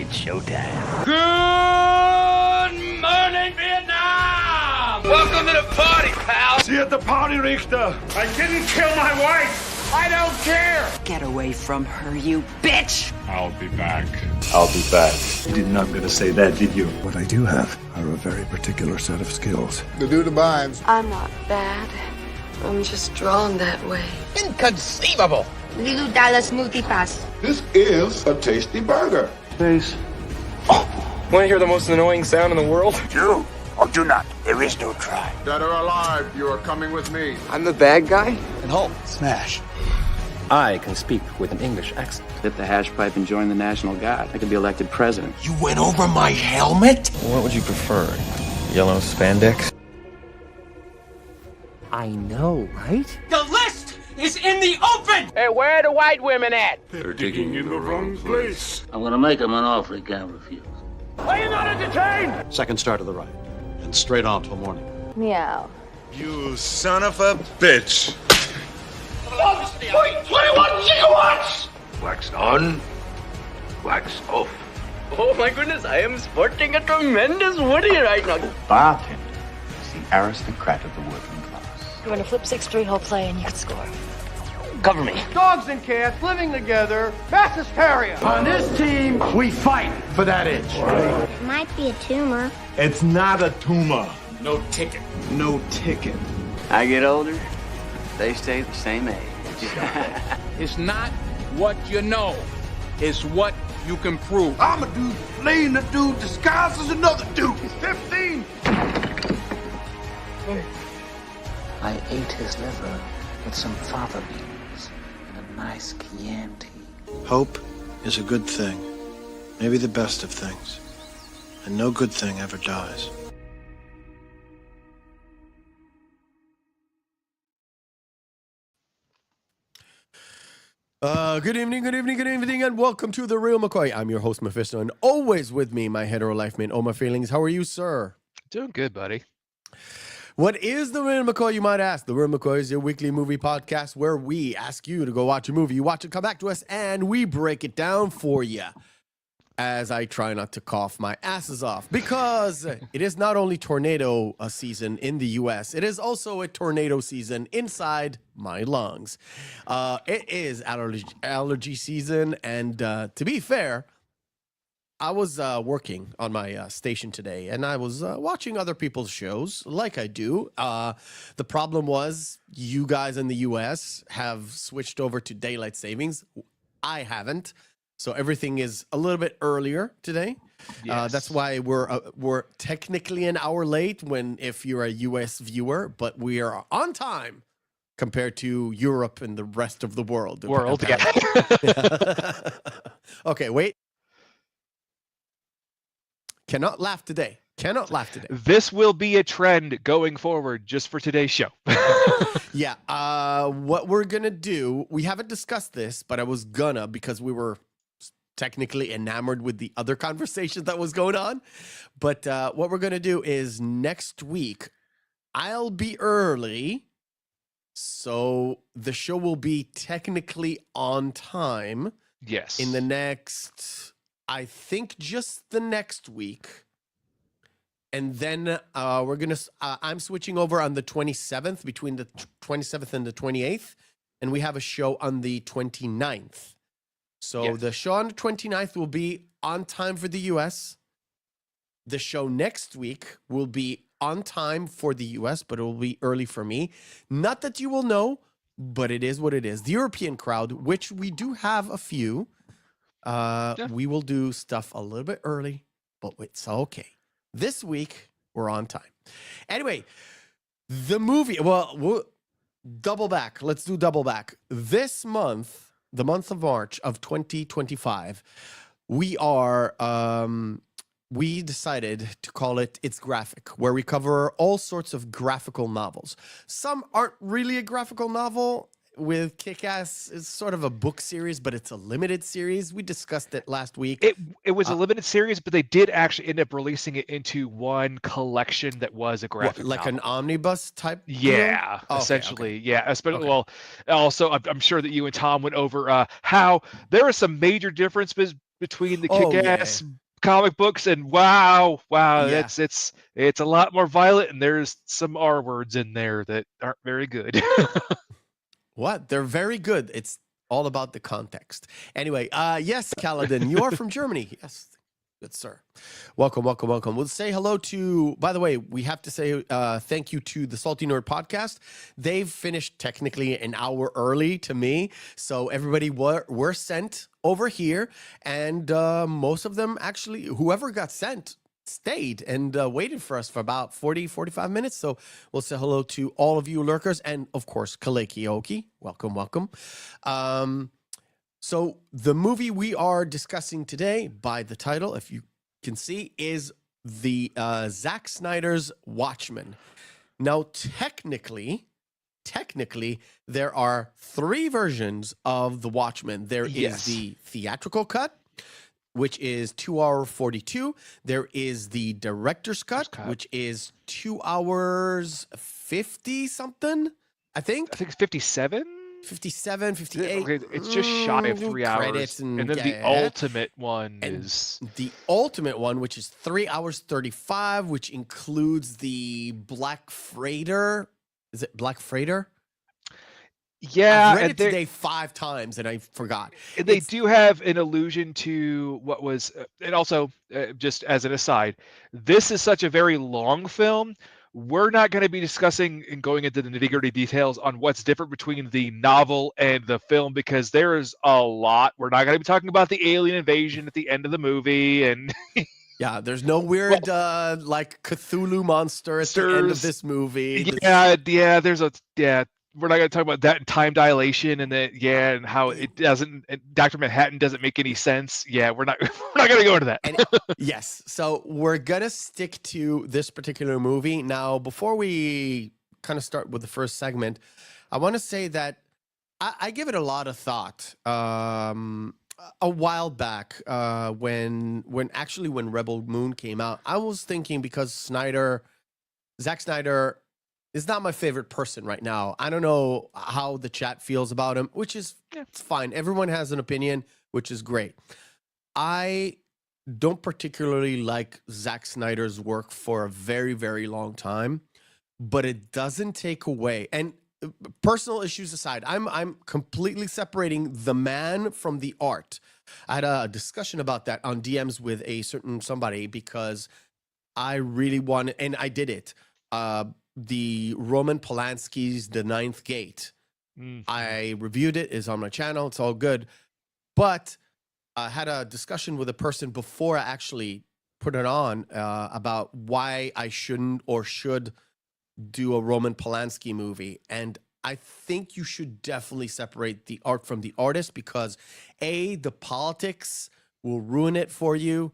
It's showtime. Good morning, Vietnam! Welcome to the party, pal! See you at the party, Richter! I didn't kill my wife! I don't care! Get away from her, you bitch! I'll be back. I'll be back. You did not going to say that, did you? What I do have are a very particular set of skills. The dude abides. I'm not bad. I'm just drawn that way. Inconceivable! Lilu Dallas Multipass. This is a tasty burger. Face. Want to hear the most annoying sound in the world? Do or do not. There is no try. Dead or alive, you are coming with me. I'm the bad guy? And Hulk, smash. I can speak with an English accent. Hit the hash pipe and join the National Guard. I could be elected president. You went over my helmet? What would you prefer? Yellow spandex? I know, right? The list is in the open! Hey, where are the white women at? They're digging in the wrong place. I'm gonna make him an offer he can't refuse. Are you not entertained? Second start of the ride. And straight on till morning. Meow. You son of a bitch. 1.21 gigawatts! Wax on, wax off. Oh my goodness, I am sporting a tremendous woody right now. Bartender is the aristocrat of the working class. You want to flip 6-3 whole play and you can score. Cover me. Dogs and cats living together, mass hysteria. On this team, we fight for that itch. It might be a tumor. It's not a tumor. No ticket. No ticket. I get older, they stay the same age. It's not what you know, it's what you can prove. I'm a dude playing a dude disguised as another dude. He's 15. I ate his liver with some fava beans and a nice Chianti. Hope is a good thing. Maybe the best of things. And no good thing ever dies. Good evening, and welcome to the Reel McCoy. I'm your host, Meffistoe, and always with me, my hetero life mate, Oh My Feelings. How are you, sir? Doing good, buddy. What is the Reel McCoy, you might ask? The Reel McCoy is your weekly movie podcast where we ask you to go watch a movie. You watch it, come back to us, and we break it down for you. As I try not to cough my asses off, because it is not only tornado season in the U.S., it is also a tornado season inside my lungs. It is allergy season, and to be fair, I was working on my station today, and I was watching other people's shows, like I do. The problem was you guys in the U.S. have switched over to daylight savings. I haven't. So everything is a little bit earlier today. Yes. That's why we're technically an hour late if you're a U.S. viewer, but we are on time compared to Europe and the rest of the world. Yeah. Okay, wait. Cannot laugh today. This will be a trend going forward just for today's show. Yeah. What we're going to do, we haven't discussed this, but I was gonna because we were technically enamored with the other conversation that was going on. But what we're going to do is next week, I'll be early. So the show will be technically on time. Yes. In the next, I think just the next week. And then I'm switching over on the 27th, between the 27th and the 28th. And we have a show on the 29th. So Yes. The show on the 29th will be on time for the US. The show next week will be on time for the US, but it will be early for me. Not that you will know, but it is what it is. The European crowd, which we do have a few, we will do stuff a little bit early, but it's okay. This week, we're on time. Anyway, the movie, we'll double back. Let's do double back. This month, the month of March of 2025, we decided to call it It's Graphic, where we cover all sorts of graphical novels. Some aren't really a graphical novel. With Kick-Ass, it's sort of a book series, but it's a limited series. We discussed it last week. It was a limited series, but they did actually end up releasing it into one collection that was a graphic like novel. an omnibus type Yeah, deal? essentially. Okay. Yeah, especially, Okay. well, also, I'm sure that you and Tom went over how there are some major differences between the Oh, kick-ass comic books and wow, Yeah. it's a lot more violent, and there's some R words in there that aren't very good. What? They're very good. It's all about the context. Anyway, yes, Kaladin, you are from Germany. Yes. Good, sir. Welcome, welcome, welcome. We'll say hello to, by the way, we have to say thank you to the Salty Nerd podcast. They've finished technically an hour early to me. So everybody were sent over here. And most of them actually, whoever got sent, stayed and waited for us for about 40, 45 minutes. So we'll say hello to all of you lurkers. And of course, Kalekioki. Welcome, welcome. So the movie we are discussing today, by the title, if you can see, is the Zack Snyder's Watchmen. Now, technically, there are 3 versions of the Watchmen. There is the theatrical cut, which is 2 hours 42. There is the director's cut, which is 2 hours 50 something. I think it's 57. 57, 58. Okay, it's just shy of 3 hours. And then the ultimate one is the ultimate one, which is 3 hours 35, which includes the Black Freighter. Is it Black Freighter? Yeah, I've read it today 5 times and I forgot. They do have an allusion to what was, and also just as an aside, this is such a very long film. We're not going to be discussing and going into the nitty-gritty details on what's different between the novel and the film because there is a lot. We're not going to be talking about the alien invasion at the end of the movie, and yeah, there's no weird like Cthulhu monster at the end of this movie. We're not going to talk about that time dilation and that, and how it doesn't. Dr. Manhattan doesn't make any sense. Yeah, we're not. We're not going to go into that. Yes, so we're gonna stick to this particular movie now. Before we kind of start with the first segment, I want to say that I give it a lot of thought. A while back, when Rebel Moon came out, I was thinking because Zack Snyder is not my favorite person right now. I don't know how the chat feels about him, which is it's fine. Everyone has an opinion, which is great. I don't particularly like Zack Snyder's work for a very, very long time, but it doesn't take away. And personal issues aside, I'm completely separating the man from the art. I had a discussion about that on DMs with a certain somebody because I really wanted, and I did it. The Roman Polanski's The Ninth Gate. I reviewed it. It's on my channel. It's all good. But I had a discussion with a person before I actually put it on about why I shouldn't or should do a Roman Polanski movie. And I think you should definitely separate the art from the artist because the politics will ruin it for you.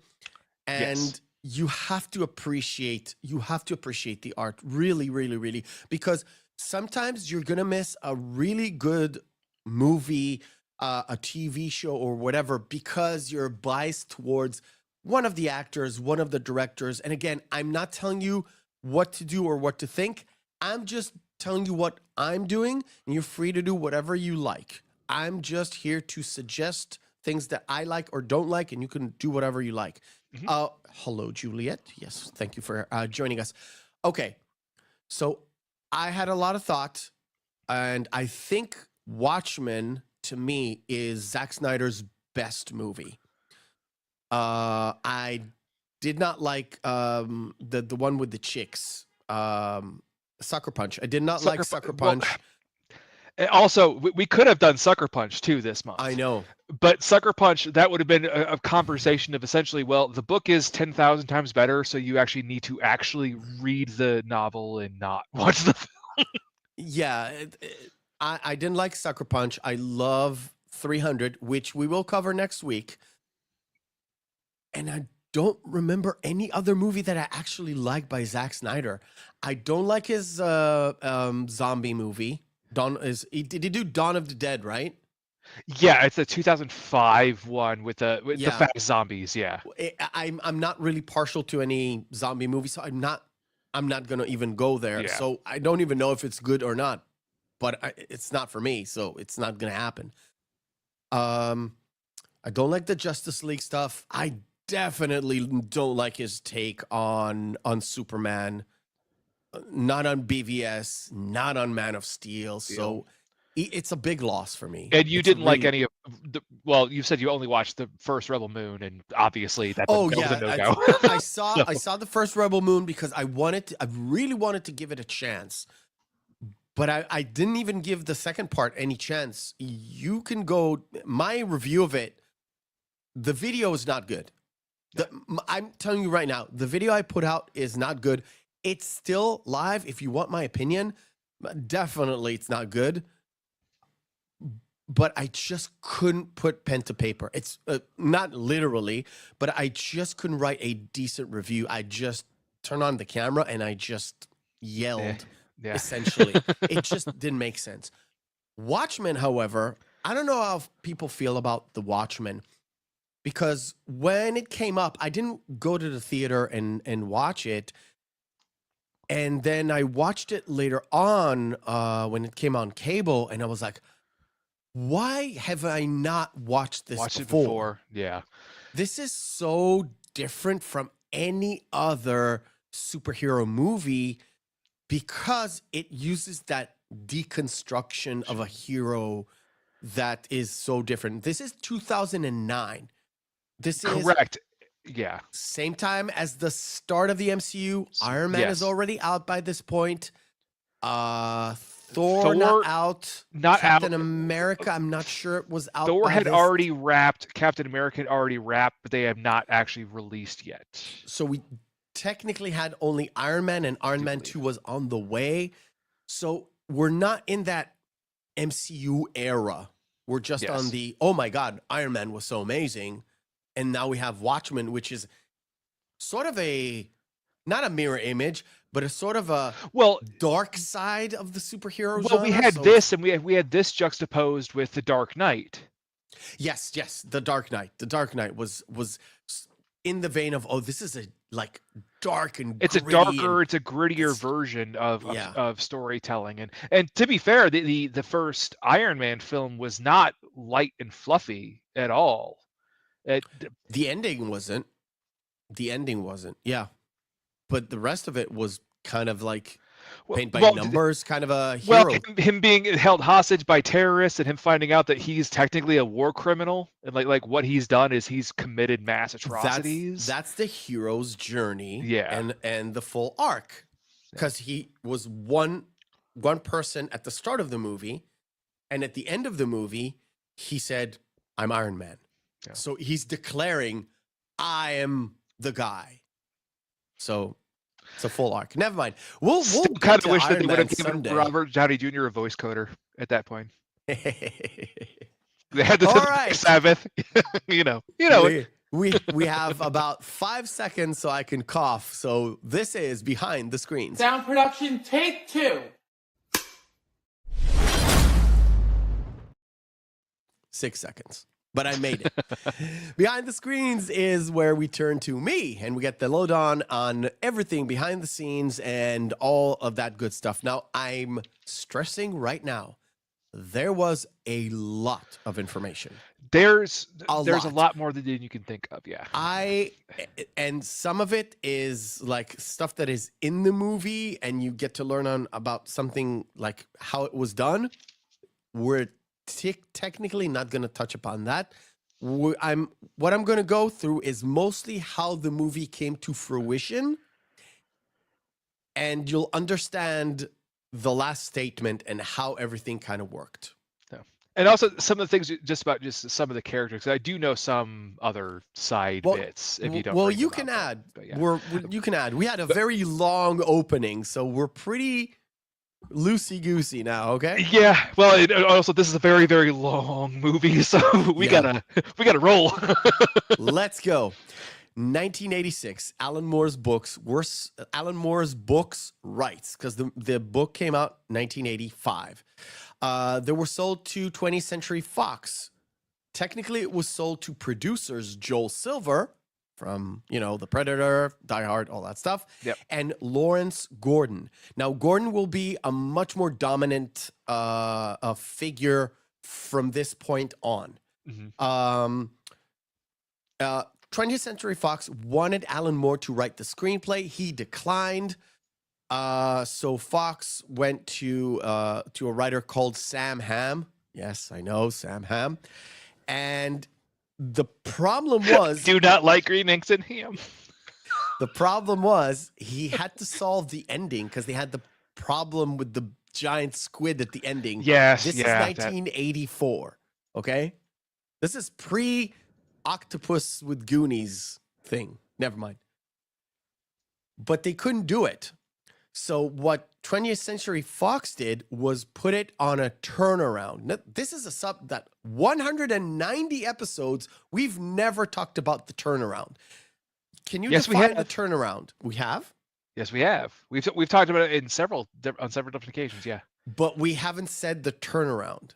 And you have to appreciate the art really, really, really, because sometimes you're going to miss a really good movie, a TV show or whatever, because you're biased towards one of the actors, one of the directors. And again, I'm not telling you what to do or what to think. I'm just telling you what I'm doing, and you're free to do whatever you like. I'm just here to suggest things that I like or don't like, and you can do whatever you like. Hello, Juliet. Yes, thank you for joining us. Okay, so I had a lot of thought, and I think Watchmen, to me, is Zack Snyder's best movie. I did not like the one with the chicks, Sucker Punch. I did not like Sucker Punch. Well, and also, we could have done Sucker Punch too this month. I know. But Sucker Punch, that would have been a conversation of essentially, well, the book is 10,000 times better, so you actually need to actually read the novel and not watch the film. Yeah, I didn't like Sucker Punch. I love 300, which we will cover next week. And I don't remember any other movie that I actually like by Zack Snyder. I don't like his zombie movie. Did he do Dawn of the Dead, right? Yeah, it's a 2005 one with the fast zombies. Yeah, I'm not really partial to any zombie movies, so I'm not gonna even go there. Yeah. So I don't even know if it's good or not. But it's not for me, so it's not gonna happen. I don't like the Justice League stuff. I definitely don't like his take on Superman. Not on BVS, not on Man of Steel. So it's a big loss for me. And you It's didn't like really- any of the, well, you said you only watched the first Rebel Moon, and obviously that was a no-go. I saw the first Rebel Moon because I really wanted to give it a chance. But I didn't even give the second part any chance. You can go, my review of it, the video is not good. I'm telling you right now, the video I put out is not good. It's still live. If you want my opinion, definitely it's not good. But I just couldn't put pen to paper. It's not literally, but I just couldn't write a decent review. I just turned on the camera and I just yelled, essentially. It just didn't make sense. Watchmen, however, I don't know how people feel about the Watchmen. Because when it came up, I didn't go to the theater and watch it. And then I watched it later on when it came on cable, and I was like, why have I not watched this before? Yeah. This is so different from any other superhero movie because it uses that deconstruction of a hero that is so different. This is 2009. This is correct. Yeah. same time as the start of the MCU. Iron Man is already out by this point. Thor not out. Captain America, I'm not sure it was out. Thor by had this. already wrapped. Captain America had already wrapped, but they have not actually released yet. So we technically had only Iron Man, and Iron Man 2 was on the way. So we're not in that MCU era. We're just on the, oh my God, Iron Man was so amazing. And now we have Watchmen, which is sort of not a mirror image, but a sort of a dark side of the superhero genre. Well, we had this, and we had this juxtaposed with the Dark Knight. Yes, the Dark Knight. The Dark Knight was in the vein of, this is a dark and it's a darker, it's a grittier version of storytelling. And to be fair, the first Iron Man film was not light and fluffy at all. The ending wasn't. Yeah. But the rest of it was kind of like paint by numbers, kind of a hero. Well, him being held hostage by terrorists and him finding out that he's technically a war criminal, and like what he's done is he's committed mass atrocities. That's the hero's journey. Yeah. And the full arc. Because he was one person at the start of the movie, and at the end of the movie, he said, I'm Iron Man. Yeah. So he's declaring, I am the guy. So it's a full arc. Never mind. We'll kind of wish that they would have given Robert Downey Jr. a voice coder at that point. They had the Sabbath. you know. We have about 5 seconds so I can cough. So this is Behind the Screens. Sound production, take 2. 6 seconds. But I made it. Behind the Screens is where we turn to me and we get the lowdown on everything behind the scenes and all of that good stuff. Now, I'm stressing right now, there was a lot of information. There's a lot more than you can think of, yeah. And some of it is like stuff that is in the movie and you get to learn about something like how it was done. We're technically not going to touch upon that. What I'm going to go through is mostly how the movie came to fruition, and you'll understand the last statement and how everything kind of worked. Yeah. And also some of the things just about some of the characters. I do know some other side bits. If you don't, well, you can add. You can add. We had a very long opening, so we're pretty loosey-goosey now, okay? Yeah. Well, also this is a very, very long movie, so we gotta roll. Let's go. 1986. Alan Moore's books rights, because the book came out 1985. They were sold to 20th Century Fox. Technically, it was sold to producers Joel Silver from, The Predator, Die Hard, all that stuff, and Lawrence Gordon. Now, Gordon will be a much more dominant figure from this point on. Mm-hmm. 20th Century Fox wanted Alan Moore to write the screenplay. He declined. So Fox went to a writer called Sam Hamm. Yes, I know, Sam Hamm. And the problem was... Do not like green eggs and ham. The problem was he had to solve the ending because they had the problem with the giant squid at the ending. Yes, this is 1984. Okay, this is pre-Octopus with Goonies thing. Never mind. But they couldn't do it. So what 20th Century Fox did was put it on a turnaround. Now, this is a sub that 190 episodes we've never talked about the turnaround. Can you define the turnaround? We have? Yes, we have. We've talked about it on several different occasions, yeah. But we haven't said the turnaround.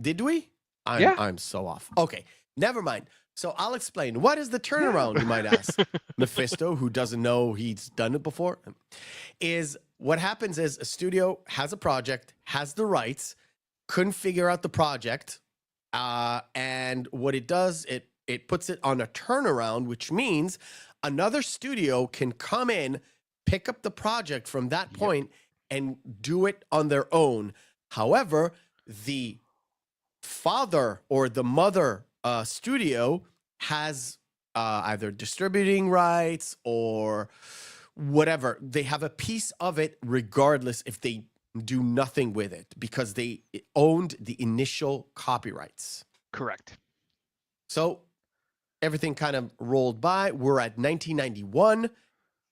Did we? I'm so off. Okay, never mind. So I'll explain. What is the turnaround, you might ask? Mephisto, who doesn't know he's done it before, is what happens is a studio has a project, has the rights, couldn't figure out the project, and what it does, it puts it on a turnaround, which means another studio can come in, pick up the project from that point, and do it on their own. However, the father or the mother studio has either distributing rights or whatever. They have a piece of it regardless if they do nothing with it because they owned the initial copyrights. Correct. So everything kind of rolled by. We're at 1991,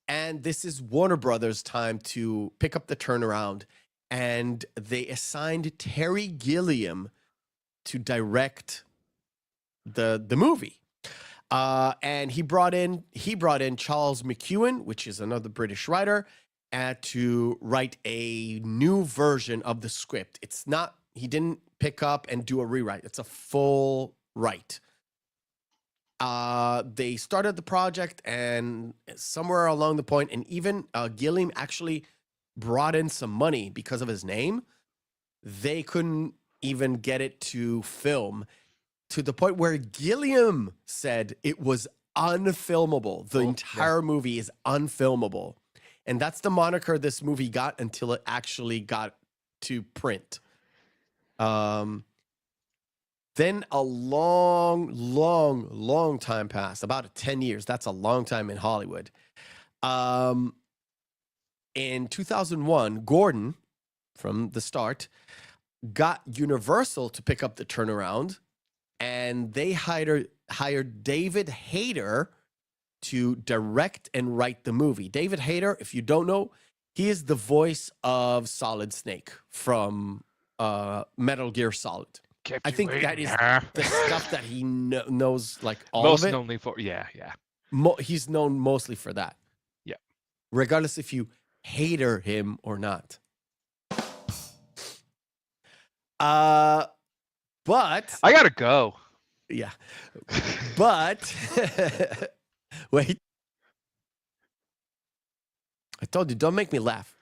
and this is Warner Brothers' time to pick up the turnaround, and they assigned Terry Gilliam to direct the movie. And he brought in Charles McEwan, which is another British writer, to write a new version of the script. He didn't pick up and do a rewrite. It's a full write. They started the project, and somewhere along the point, and even Gilliam actually brought in some money because of his name. They couldn't even get it to film, to the point where Gilliam said it was unfilmable. The entire movie is unfilmable. And that's the moniker this movie got until it actually got to print. Then a long time passed, about 10 years. That's a long time in Hollywood. In 2001, Gordon, from the start, got Universal to pick up the turnaround, and they hired David Hayter to direct and write the movie. David Hayter, if you don't know, he is the voice of Solid Snake from Metal Gear Solid. I think that is the stuff that he knows, like all most of it. Only for He's known mostly for that. Yeah. Regardless if you hater him or not. But I gotta go. Yeah. But wait. I told you, don't make me laugh.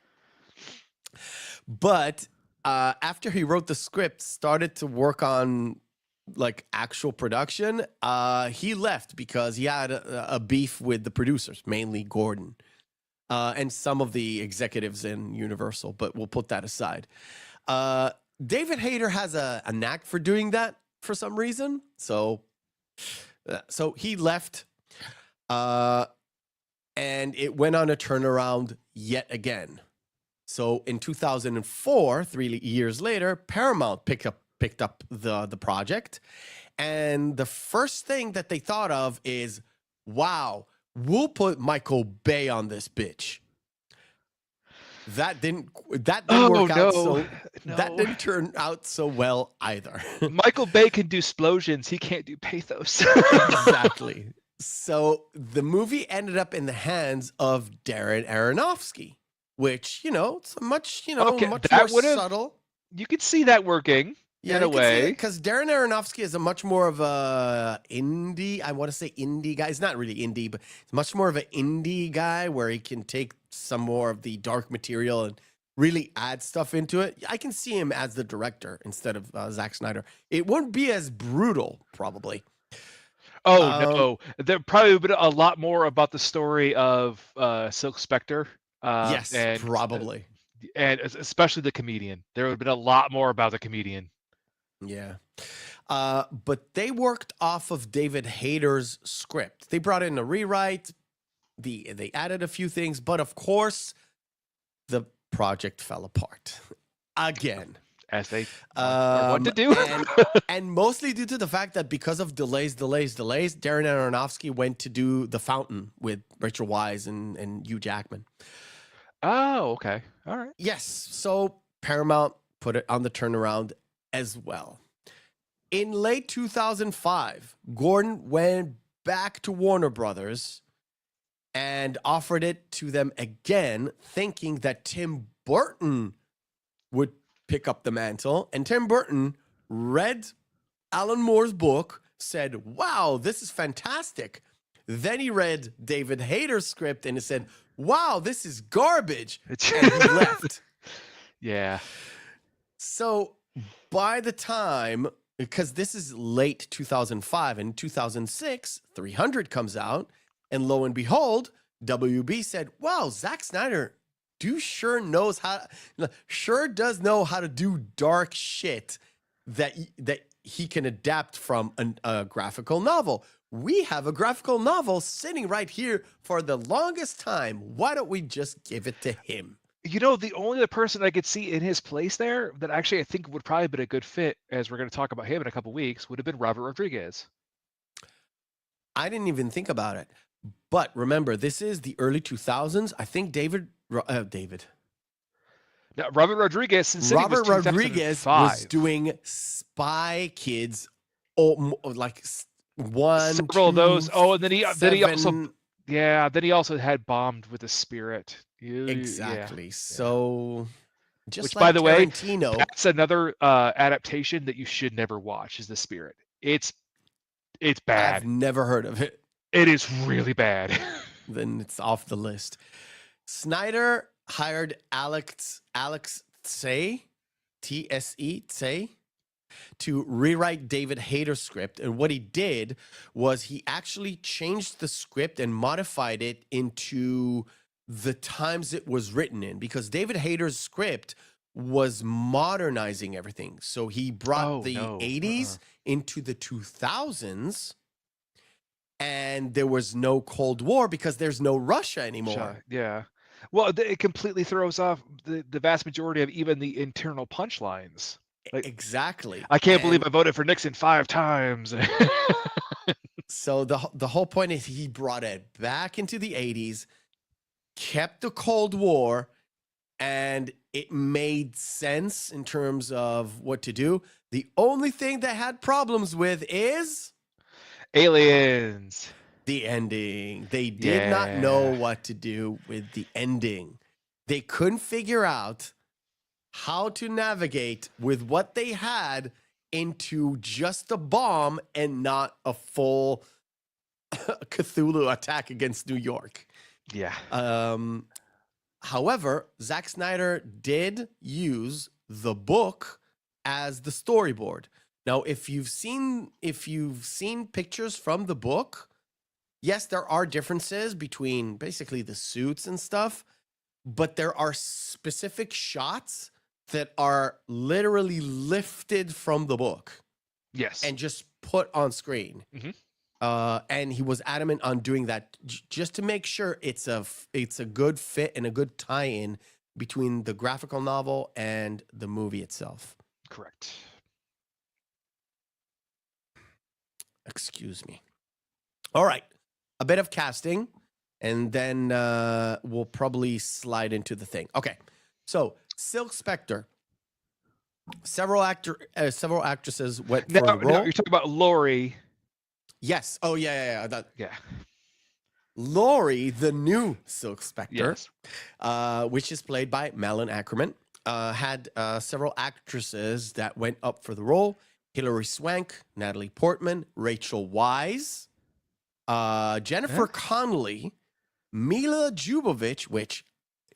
But after he wrote the script, started to work on like actual production, he left because he had a beef with the producers, mainly Gordon, and some of the executives in Universal, but we'll put that aside. David Hayter has a knack for doing that for some reason. So he left, and it went on a turnaround yet again. So in 2004, 3 years later, Paramount picked up the project, and the first thing that they thought of is, wow, we'll put Michael Bay on this bitch. That didn't work out. That didn't turn out so well either. Michael Bay can do explosions. He can't do pathos. Exactly. So the movie ended up in the hands of Darren Aronofsky, which, it's much more subtle. You could see that working in a way. Because Darren Aronofsky is a much more of a indie, I want to say indie guy. He's not really indie, but he's much more of an indie guy where he can take some more of the dark material and really add stuff into it. I can see him as the director instead of Zack Snyder. It wouldn't be as brutal, probably. No, there probably been a lot more about the story of Silk Spectre. Yes, and probably. And especially the comedian. There would have been a lot more about the comedian. Yeah. But they worked off of David Hayter's script. They brought in a rewrite. They added a few things, but of course, the project fell apart again. As they want to do. and mostly due to the fact that because of delays, Darren Aronofsky went to do The Fountain with Rachel Weisz and Hugh Jackman. Oh, okay. All right. Yes. So Paramount put it on the turnaround as well. In late 2005, Gordon went back to Warner Brothers and offered it to them again, thinking that Tim Burton would pick up the mantle. And Tim Burton read Alan Moore's book, said, wow, this is fantastic. Then he read David Hayter's script and he said, wow, this is garbage. And he left. Yeah. So by the time, because this is late 2005 and 2006, 300 comes out. And lo and behold, WB said, wow, Zack Snyder sure does know how to do dark shit that he can adapt from a graphical novel. We have a graphical novel sitting right here for the longest time. Why don't we just give it to him? You know, the only other person I could see in his place there that actually I think would probably been a good fit, as we're going to talk about him in a couple weeks, would have been Robert Rodriguez. I didn't even think about it. But remember, this is the early 2000s. I think Now, Robert Rodriguez, since Robert Rodriguez was doing Spy Kids, like several of those. Oh, and then he also had Bombed with a Spirit. Exactly. Yeah. So, just which, like by the Tarantino, way, that's another adaptation that you should never watch. Is The Spirit? It's bad. I've never heard of it. It is really bad. Then it's off the list. Snyder hired Alex Tse, Tse, to rewrite David Hayter's script. And what he did was he actually changed the script and modified it into the times it was written in, because David Hayter's script was modernizing everything. So he brought the 80s into the 2000s. And there was no Cold War because there's no Russia anymore. Yeah. Well, it completely throws off the vast majority of even the internal punchlines. Exactly. I can't believe I voted for Nixon 5 times. So the whole point is he brought it back into the 80s, kept the Cold War, and it made sense in terms of what to do. The only thing that had problems with is aliens. The ending. They did not know what to do with the ending. They couldn't figure out how to navigate with what they had into just a bomb and not a full Cthulhu attack against New York. Yeah. However, Zack Snyder did use the book as the storyboard. Now, if you've seen pictures from the book, yes, there are differences between basically the suits and stuff, but there are specific shots that are literally lifted from the book. Yes. And just put on screen. Mm-hmm. And he was adamant on doing that just to make sure it's a good fit and a good tie-in between the graphical novel and the movie itself. Correct. Excuse me. All right. A bit of casting, and then we'll probably slide into the thing. Okay. So, Silk Spectre. Several actresses went for the role. No, you're talking about Laurie. Yes. Oh, yeah. Yeah. Laurie, the new Silk Spectre, Yes. which is played by Malin Akerman, had several actresses that went up for the role. Hilary Swank, Natalie Portman, Rachel Weisz, Jennifer Connelly, Mila Jovovich, which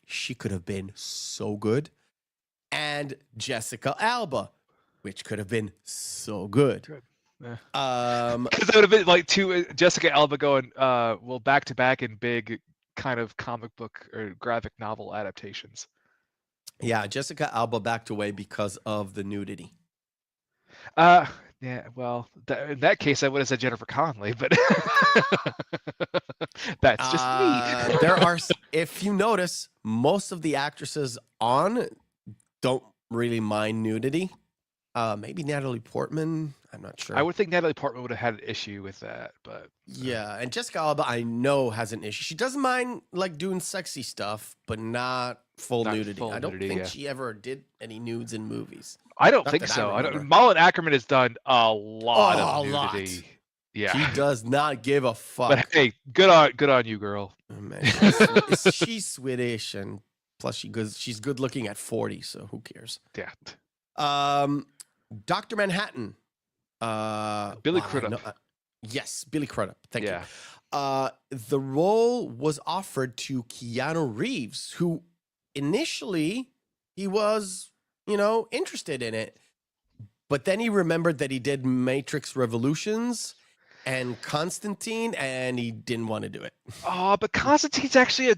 she could have been so good, and Jessica Alba, which could have been so good. Because that would have been like two Jessica Alba going, back to back in big kind of comic book or graphic novel adaptations. Yeah, Jessica Alba backed away because of the nudity. Yeah, well, in that case, I would have said Jennifer Connelly, but that's just me. There are, if you notice, most of the actresses on don't really mind nudity. Maybe Natalie Portman. I'm not sure. I would think Natalie Portman would have had an issue with that, but yeah, and Jessica Alba, I know, has an issue. She doesn't mind like doing sexy stuff, but not full nudity. I don't think she ever did any nudes in movies. I don't think so. Malin Akerman has done a lot of nudity. Lot. Yeah, he does not give a fuck. But hey, good on you, girl. Oh, man, she's Swedish, and plus she's good looking at 40, so who cares? Yeah. Dr. Manhattan. Billy Crudup. Yes, Billy Crudup. Thank you. The role was offered to Keanu Reeves, who initially he was, interested in it, but then he remembered that he did Matrix Revolutions and Constantine, and he didn't want to do it. Oh, but Constantine's actually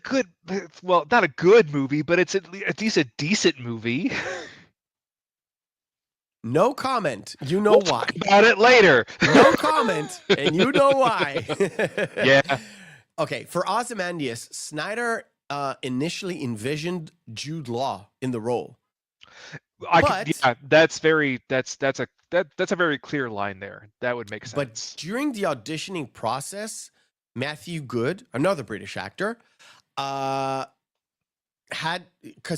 not a good movie, but it's at least a decent movie. No comment. You know we'll why. Talk about it later. No comment, and you know why. Yeah. Okay, for Ozymandias, Snyder initially envisioned Jude Law in the role. That's a very clear line there. That would make sense. But during the auditioning process, Matthew Good, another British actor, because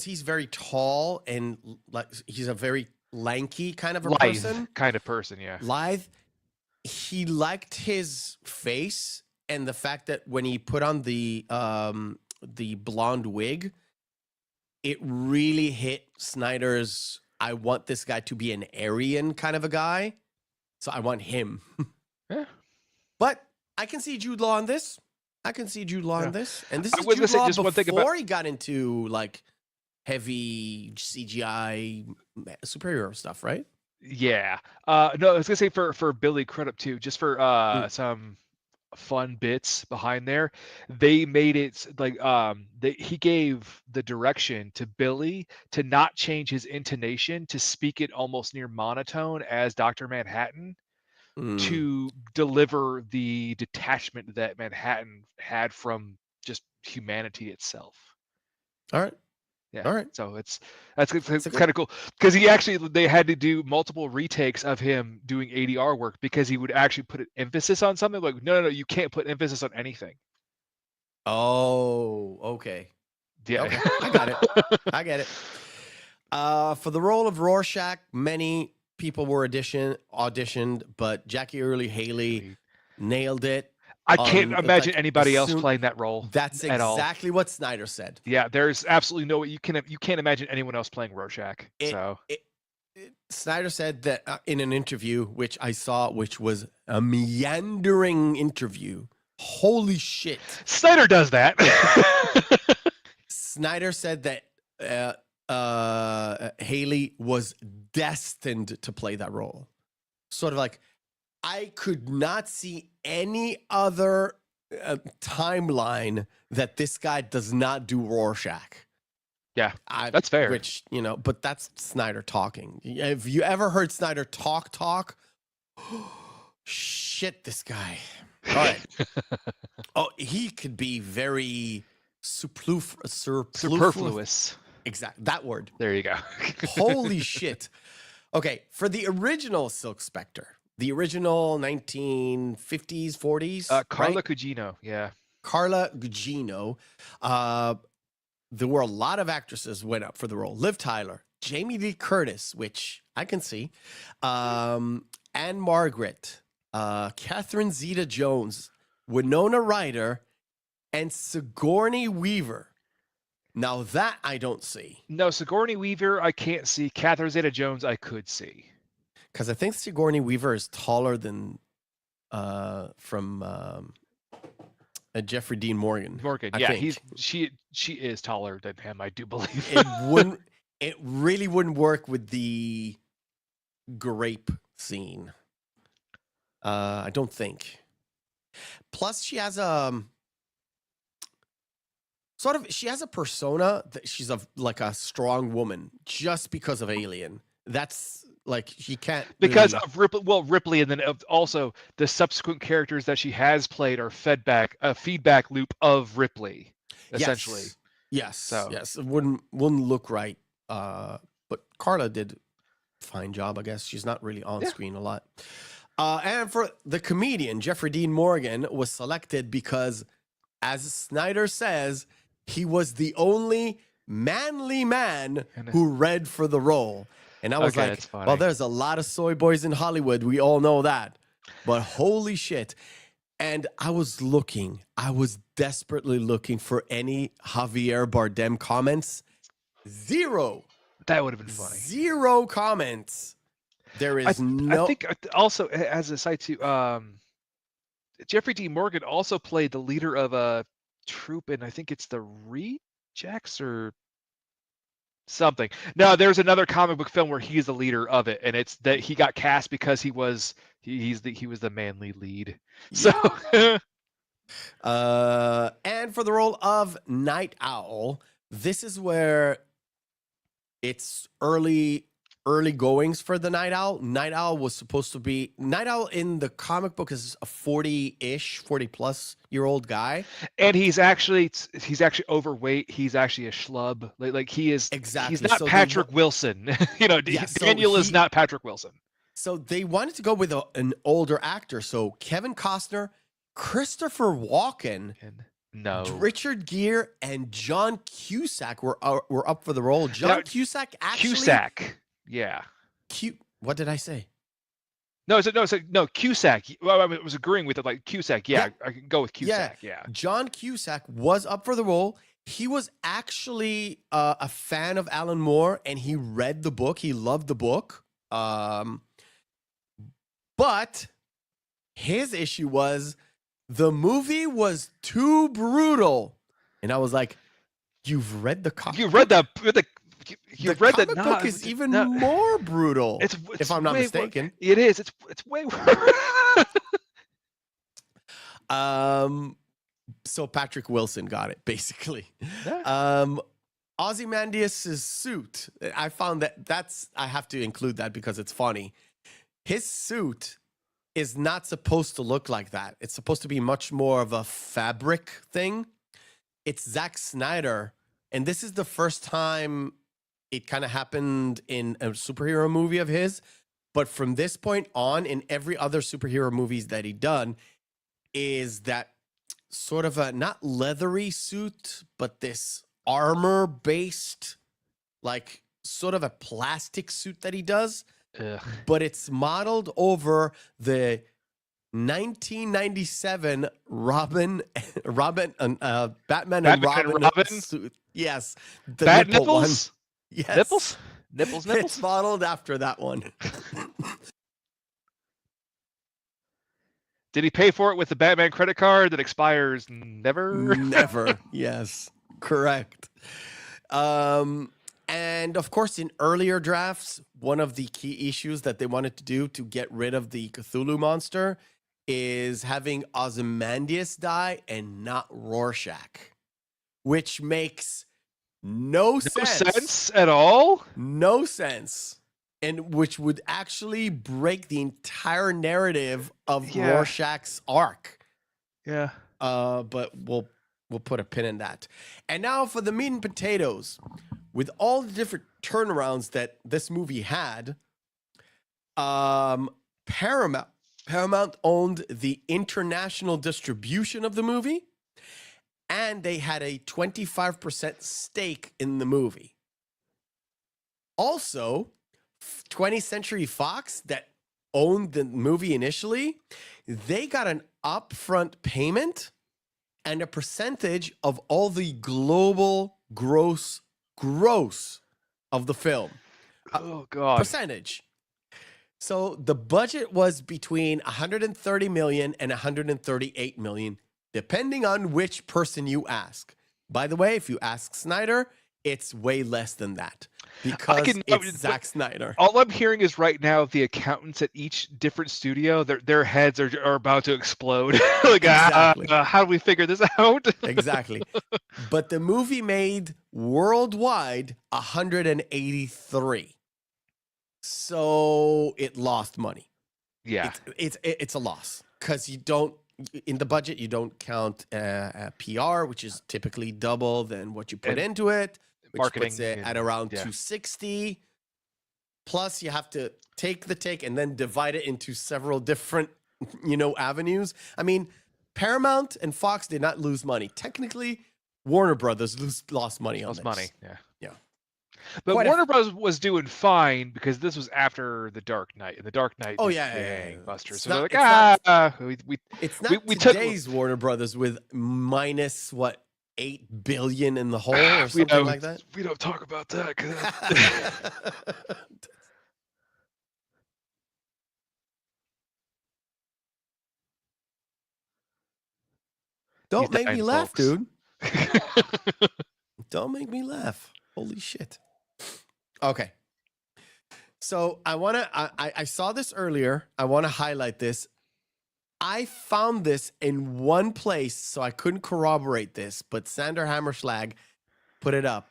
he's very tall and like he's a very lanky kind of a person. Yeah. Lithe. He liked his face and the fact that when he put on the blonde wig, it really hit Snyder's, I want this guy to be an Aryan kind of a guy. So I want him. Yeah. But I can see Jude Law in this. And this is Jude Law before he got into like heavy CGI superhero stuff, right? Yeah. No, I was gonna say for Billy Crudup too, just for some fun bits behind there. They made it like he gave the direction to Billy to not change his intonation, to speak it almost near monotone as Dr. Manhattan, to deliver the detachment that Manhattan had from just humanity itself. All right. Yeah. All right. So that's kind of cool because they had to do multiple retakes of him doing ADR work because he would actually put an emphasis on something. Like, no, you can't put emphasis on anything. Oh, okay. Yeah. Okay. I get it. For the role of Rorschach, many people were auditioned, but Jackie Earle Haley nailed it. I can't imagine anybody else playing that role. That's exactly what Snyder said. Yeah, there's absolutely no way you can't imagine anyone else playing Rorschach. Snyder said that in an interview, which I saw, which was a meandering interview. Holy shit! Snyder does that. Snyder said that Haley was destined to play that role. Sort of like, I could not see any other timeline that this guy does not do Rorschach. Yeah, that's fair. Which, but that's Snyder talking. Have you ever heard Snyder talk? Shit, this guy. All right. Oh, he could be very superfluous. Exactly. That word. There you go. Holy shit. Okay, for the original Silk Spectre, the original 1950s, 40s. Carla Gugino, yeah. Carla Gugino. There were a lot of actresses went up for the role. Liv Tyler, Jamie Lee Curtis, which I can see, Anne Margaret, Catherine Zeta-Jones, Winona Ryder, and Sigourney Weaver. Now that I don't see. No, Sigourney Weaver I can't see. Catherine Zeta-Jones I could see. Because I think Sigourney Weaver is taller than from Jeffrey Dean Morgan. She is taller than him, I do believe. It really wouldn't work with the grape scene. I don't think. Plus, she has she has a persona that she's like a strong woman just because of Alien. That's like she can't because really... of Ripley. Well, Ripley, and then also the subsequent characters that she has played are fed back a feedback loop of Ripley, essentially. Yes, yes. It wouldn't look right. But Carla did a fine job, I guess. She's not really on screen a lot. And for the comedian, Jeffrey Dean Morgan was selected because, as Snyder says, he was the only manly man who read for the role. And I was like, well, there's a lot of soy boys in Hollywood. We all know that. But holy shit. And I was desperately looking for any Javier Bardem comments. Zero. That would have been funny. Zero comments. There is I think also, as a side too, Jeffrey D. Morgan also played the leader of a troop, and I think it's the Rejects or something. No, there's another comic book film where he's the leader of it, and it's that he got cast because he was the manly lead. So and for the role of Night Owl, this is where it's early goings for the Night Owl. Night Owl was supposed to be... Night Owl in the comic book is a 40+ year old guy. And he's actually overweight. He's actually a schlub. Like he is... Exactly. He's not Patrick Wilson. Daniel is not Patrick Wilson. So they wanted to go with an older actor. So Kevin Costner, Christopher Walken... Richard Gere and John Cusack were up for the role. Cusack actually... Cusack. Yeah. What did I say? No, Cusack. Well, I was agreeing with it, like Cusack. Yeah, I can go with Cusack. Yeah. John Cusack was up for the role. He was actually a fan of Alan Moore, and he read the book. He loved the book. But his issue was the movie was too brutal. And I was like, you've read the comic? You read the comic book is even more brutal. It's if I'm not mistaken. It is. It's way worse. So Patrick Wilson got it, basically. Ozymandias' suit. I found I have to include that because it's funny. His suit is not supposed to look like that. It's supposed to be much more of a fabric thing. It's Zack Snyder, and this is the first time it kind of happened in a superhero movie of his. But from this point on, in every other superhero movies that he'd done, is that sort of a not leathery suit, but this armor-based, like sort of a plastic suit that he does. Ugh. But it's modeled over the 1997 Batman and Robin suit. Yes, the Bat nipple nipples. One. Yes, nipples. It's modeled after that one. Did he pay for it with the Batman credit card that expires never? Never. Yes, correct. And of course, in earlier drafts, one of the key issues that they wanted to do to get rid of the Cthulhu monster is having Ozymandias die and not Rorschach, which makes no sense at all. No sense. And which would actually break the entire narrative of Rorschach's arc. Yeah. But we'll put a pin in that. And now for the meat and potatoes. With all the different turnarounds that this movie had, Paramount owned the international distribution of the movie, and they had a 25% stake in the movie. Also, 20th Century Fox, that owned the movie initially, they got an upfront payment and a percentage of all the global gross of the film. Oh, God. Percentage. So the budget was between 130 million and 138 million, depending on which person you ask. By the way, if you ask Snyder, it's way less than that. because it's Zack Snyder. All I'm hearing is right now the accountants at each different studio, their heads are about to explode. Like, Exactly. how do we figure this out? Exactly. But the movie made worldwide 183. So it lost money. Yeah. It's a loss because you don't, in the budget, you don't count PR, which is typically double than what you put into it, which marketing puts it at around 260. Plus, you have to take the take and then divide it into several different, avenues. I mean, Paramount and Fox did not lose money. Technically, Warner Brothers lost money on this. Yeah. But Quite Warner Bros. Was doing fine because this was after The Dark Knight, and The Dark Knight. Oh, was yeah. Busters. So Not- they're like, it's not today's Warner Brothers with minus, what, 8 billion in the hole or something like that? We don't talk about that. Don't make me laugh, folks. dude. Don't make me laugh. Holy shit. Okay. So I saw this earlier. I want to highlight this. I found this in one place, so I couldn't corroborate this, but Sander Hammerschlag put it up.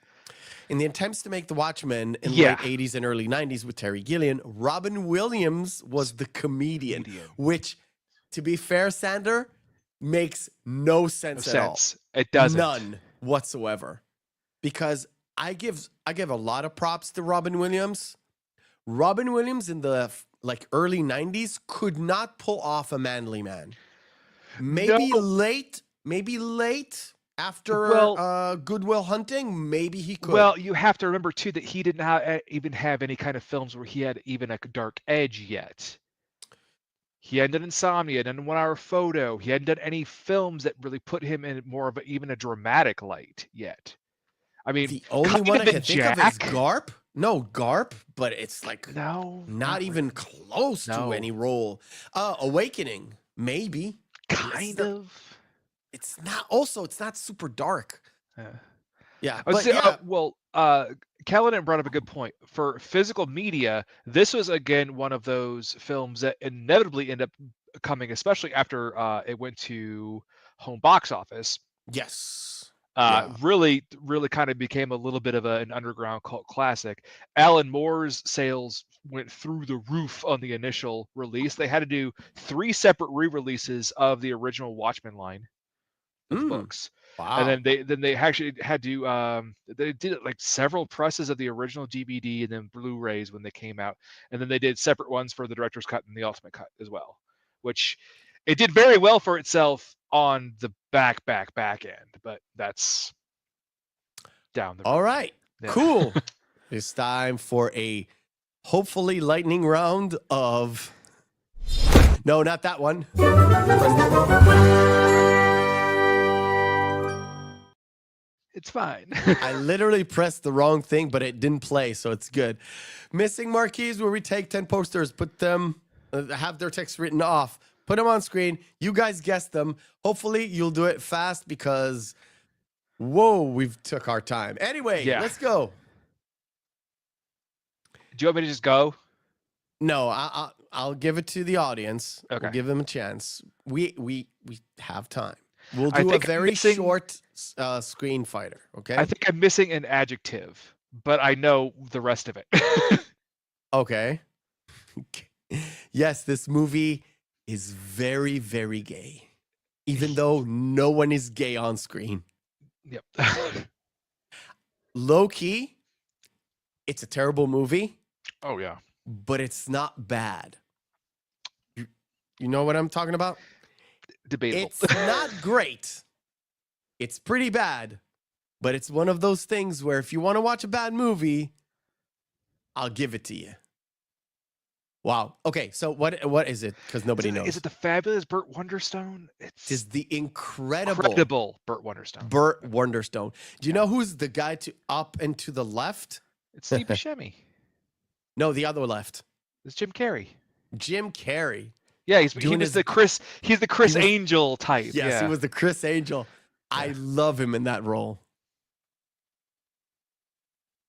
In the attempts to make The Watchmen in late 80s and early 90s with Terry Gilliam, Robin Williams was the comedian. Which, to be fair, Sander, makes no sense at all. It doesn't. None whatsoever. Because I give a lot of props to Robin Williams. Robin Williams in the early 90s could not pull off a manly man. Maybe late after Good Will Hunting, maybe he could. Well, you have to remember too that he didn't even have any kind of films where he had even a dark edge yet. He hadn't done Insomnia, done 1 Hour Photo. He hadn't done any films that really put him in more of even a dramatic light yet. I mean, the only one I can think of is Garp. No, Garp, but it's not even close to any role. Awakening, maybe. Kind of. It's not. Also, it's not super dark. Yeah. Callahan brought up a good point. For physical media, this was again one of those films that inevitably end up coming, especially after it went to home box office. Yes. Really kind of became a little bit of an underground cult classic. Alan Moore's sales went through the roof on the initial release. They had to do 3 separate re-releases of the original Watchmen line of books. Wow. And then they actually had to they did several presses of the original DVD and then Blu-rays when they came out, and then they did separate ones for the director's cut and the ultimate cut as well, which it did very well for itself on the back end, but that's down the road. All right. Yeah. Cool. It's time for a hopefully lightning round of no, not that one. It's fine. I literally pressed the wrong thing, but it didn't play, so it's good. Missing marquees, where we take 10 posters, put them, have their text written off, put them on screen. You guys guess them. Hopefully, you'll do it fast because, whoa, we've took our time. Anyway, let's go. Do you want me to just go? No, I'll give it to the audience. Okay. We'll give them a chance. We have time. We'll do a very short screen fighter, okay? I think I'm missing an adjective, but I know the rest of it. Okay. Yes, this movie is very, very gay, even though no one is gay on screen. Yep. Low key, it's a terrible movie. Oh, yeah. But it's not bad. You know what I'm talking about? Debatable. It's not great. It's pretty bad, but it's one of those things where if you want to watch a bad movie, I'll give it to you. Wow. Okay, so what is it? Because nobody knows. Is it the fabulous Burt Wonderstone? It's the incredible Burt Wonderstone. Burt Wonderstone. Do you know who's the guy to up and to the left? It's Steve Buscemi. No, the other left. It's Jim Carrey. Jim Carrey. Yeah, he's the Chris Angel type. Yes, he was the Chris Angel. I love him in that role.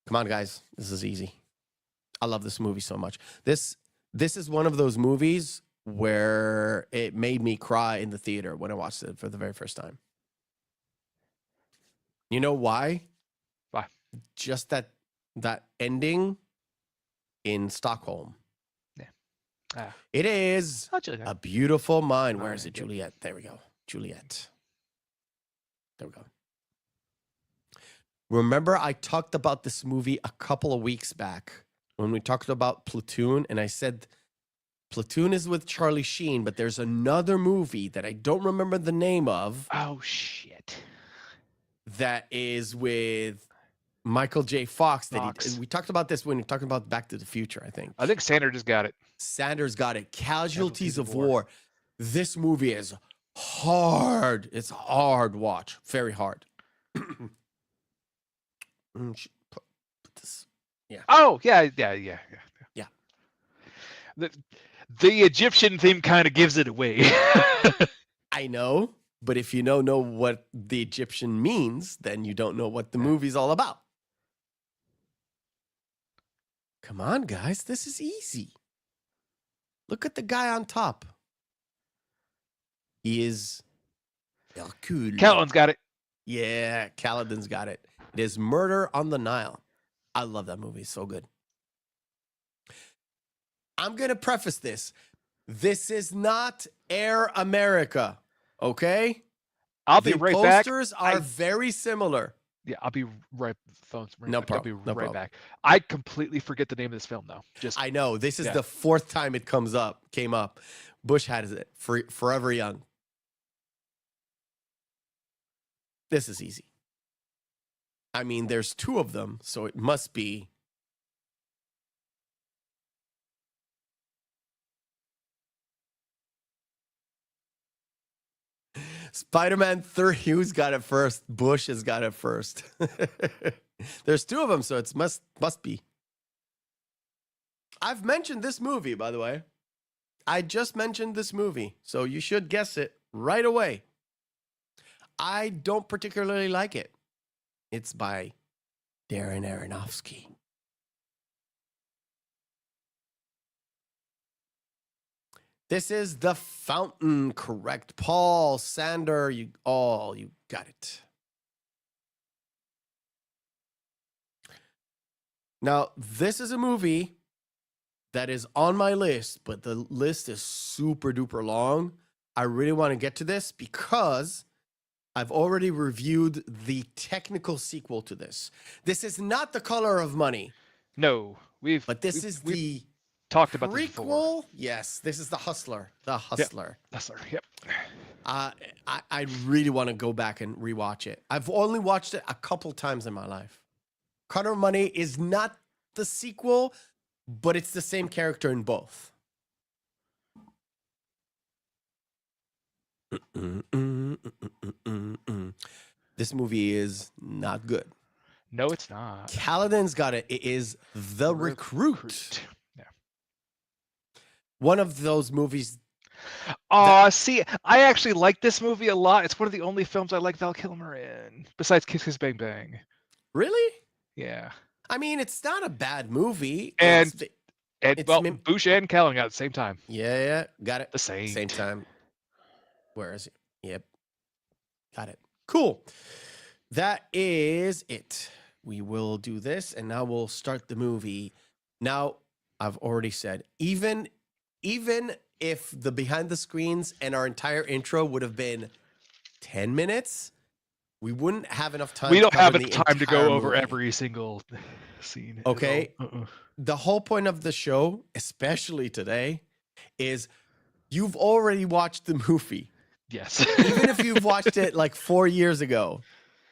Come on, guys. This is easy. I love this movie so much. This is one of those movies where it made me cry in the theater when I watched it for the very first time. You know why? Why? Just that ending in Stockholm. Yeah. It is a beautiful mind. Where is it, Juliet? There we go. Juliet. There we go. Remember, I talked about this movie a couple of weeks back when we talked about Platoon, and I said Platoon is with Charlie Sheen, but there's another movie that I don't remember the name of. Oh, shit. That is with Michael J. Fox. We talked about this when we talked about Back to the Future, I think. I think Sanders just got it. Sanders got it. Casualties of War. This movie is hard. It's a hard watch. Very hard. Put this. Yeah. Oh, yeah. The Egyptian theme kind of gives it away. I know, but if you don't know what the Egyptian means, then you don't know what the movie's all about. Come on, guys. This is easy. Look at the guy on top. He is Hercule. Callan's got it. Yeah, Caledon's got it. It is Murder on the Nile. I love that movie. It's so good. I'm going to preface this. This is not Air America, okay? I'll be right back. The posters are very similar. Yeah, I'll be right. No problem. I'll be right back. I completely forget the name of this film, though. I know. This is the fourth time it came up. Bush had it. Forever Young. This is easy. I mean, there's two of them, so it must be. Spider-Man 3, who's got it first? Bush has got it first. There's two of them, so it must be. I've mentioned this movie, by the way. I just mentioned this movie, so you should guess it right away. I don't particularly like it. It's by Darren Aronofsky. This is The Fountain, correct. Paul, Sander, you got it. Now, this is a movie that is on my list, but the list is super duper long. I really want to get to this because I've already reviewed the technical sequel to this. This is not The Color of Money. No, we've talked about prequel. This before. Yes, this is The Hustler. The Hustler. Yep. Hustler. Yep. I really want to go back and rewatch it. I've only watched it a couple times in my life. Color of Money is not the sequel, but it's the same character in both. This movie is not good. No, it's not. Caledon's got it. It is The Recruit. Yeah. One of those movies. See, I actually like this movie a lot. It's one of the only films I like Val Kilmer in, besides Kiss Kiss Bang Bang. Really? Yeah. I mean, it's not a bad movie. Bush and Callan got it at the same time. Yeah, got it. The same time. Where is it? Yep. Got it. Cool. That is it. We will do this, and now we'll start the movie. Now, I've already said, even if the behind the screens and our entire intro would have been 10 minutes, we wouldn't have enough time. We don't have enough time to go over movie. Every single scene. Okay. The whole point of the show, especially today, is you've already watched the movie. Yes. Even if you've watched it like 4 years ago,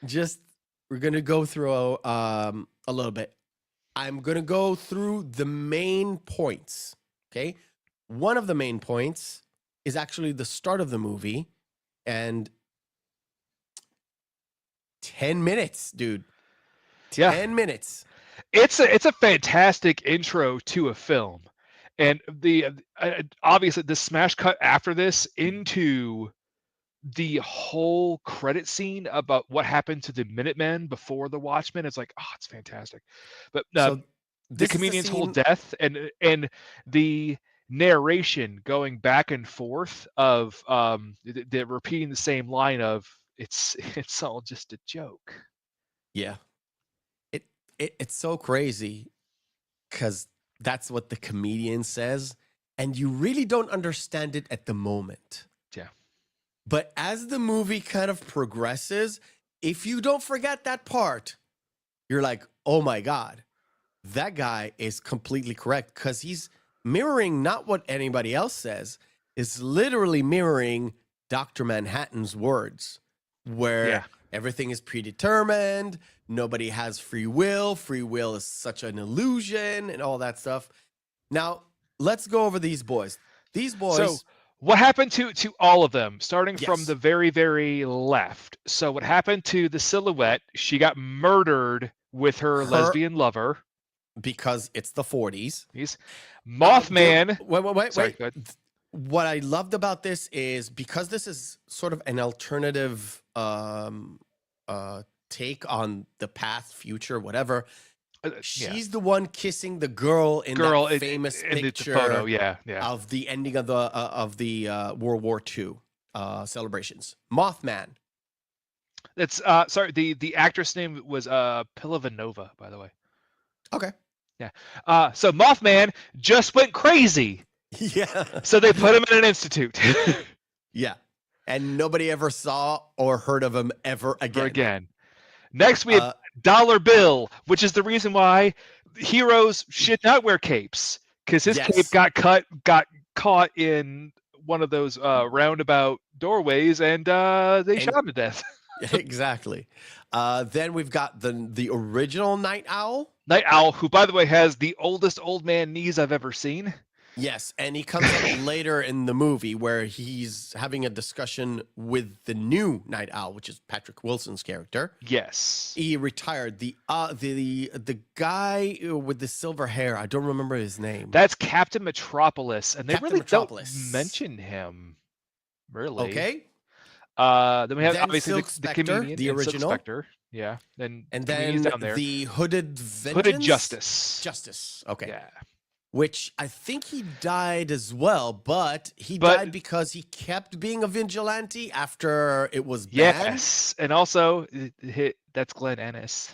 we're going to go through a little bit. I'm going to go through the main points. Okay. One of the main points is actually the start of the movie, and 10 minutes, dude. 10 minutes. It's a fantastic intro to a film, and the obviously the smash cut after this into the whole credit scene about what happened to the Minutemen before the Watchmen, it's like, oh, it's fantastic. But So the this is the comedian's whole scene. death and the narration going back and forth of the repeating the same line of it's all just a joke. Yeah. It's so crazy because that's what the comedian says, and you really don't understand it at the moment. Yeah. But as the movie kind of progresses, if you don't forget that part, you're like, oh my God, that guy is completely correct, because he's mirroring not what anybody else says, is literally mirroring Dr. Manhattan's words, where everything is predetermined, nobody has free will is such an illusion, and all that stuff. Now, let's go over these boys. These boys. So what happened to all of them, starting from the very, very left? So what happened to the Silhouette? She got murdered with her lesbian lover. Because it's the 40s. Mothman. Wait. Sorry, go ahead. What I loved about this is, because this is sort of an alternative take on the past, future, whatever. She's the one kissing the girl in that famous picture photo, of the ending of the World War II celebrations. Mothman. It's sorry, the actress name was Pilavanova, by the way. Okay. Yeah. So Mothman just went crazy. Yeah. So they put him in an institute. Yeah. And nobody ever saw or heard of him ever again. Next, we have Dollar Bill, which is the reason why heroes should not wear capes, because his cape got caught in one of those roundabout doorways, and they shot him to death. Exactly. Then we've got the original Night Owl. Night Owl, who, by the way, has the oldest old man knees I've ever seen. Yes, and he comes up later in the movie where he's having a discussion with the new Night Owl, which is Patrick Wilson's character. Yes. He retired. The guy with the silver hair, I don't remember his name. That's Captain Metropolis, and they really don't mention him. Really. Okay. Then we have then obviously Silk the comedian, the original. Silk Spectre. Yeah. And then down there. the Hooded Vengeance? Hooded Justice. Justice. Okay. Yeah. Which I think he died as well, but he died because he kept being a vigilante after it was banned. Yes, and also that's Glenn Ennis.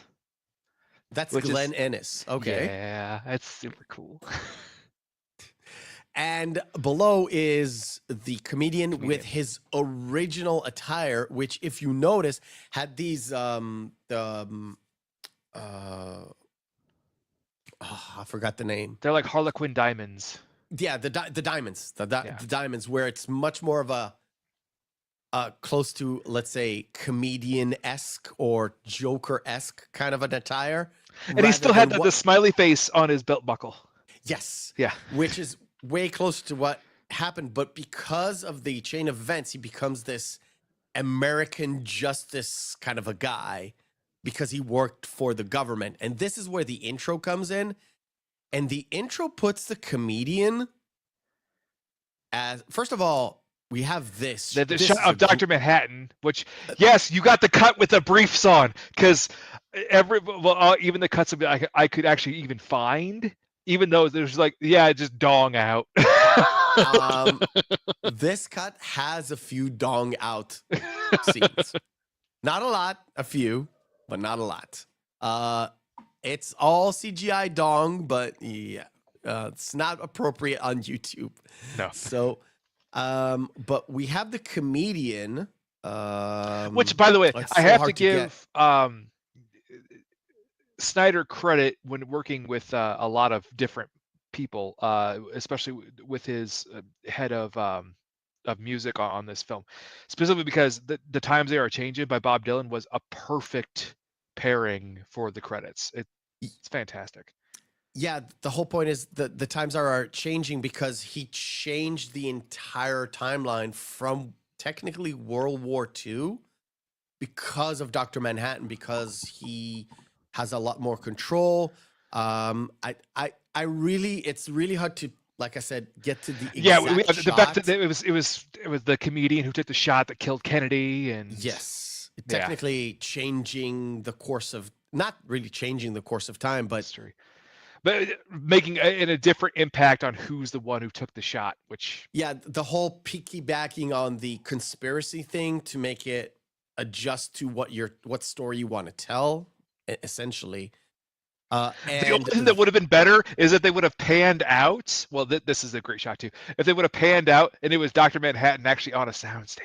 That's Glenn Ennis. Okay. Yeah, that's super cool. And below is the comedian with his original attire, which, if you notice, had these I forgot the name. They're like Harlequin diamonds. Yeah, the diamonds. The diamonds, where it's much more of a close to, let's say, comedian-esque or Joker-esque kind of an attire. And he still had the smiley face on his belt buckle. Yes. Yeah. Which is way closer to what happened, but because of the chain of events, he becomes this American justice kind of a guy, because he worked for the government. And this is where the intro comes in. And the intro puts the comedian as, first of all, we have this. The shot of Dr. Manhattan, which, yes, you got the cut with the briefs on, because even the cuts of I could actually even find, even though there's like, just dong out. This cut has a few dong out scenes. Not a lot, a few. But not a lot. It's all CGI dong, but it's not appropriate on YouTube. No. So, but we have the comedian. Which, by the way, I have to give Snyder credit when working with a lot of different people, especially with his head of music on this film, specifically because the Times They Are Changing by Bob Dylan was a perfect pairing for the credits. It's fantastic. Yeah, the whole point is the times are changing because he changed the entire timeline from technically World War II because of Dr. Manhattan, because he has a lot more control. It's really hard to like I said, get to the the shot. fact that it was the comedian who took the shot that killed Kennedy, and yes, technically changing the course of, not really changing the course of time, but history, but making a different impact on who's the one who took the shot. Which the whole piggybacking on the conspiracy thing to make it adjust to what story you want to tell, essentially. The And only thing that would have been better is that they would have panned out. Well, this is a great shot too. If they would have panned out and it was Dr. Manhattan actually on a soundstage.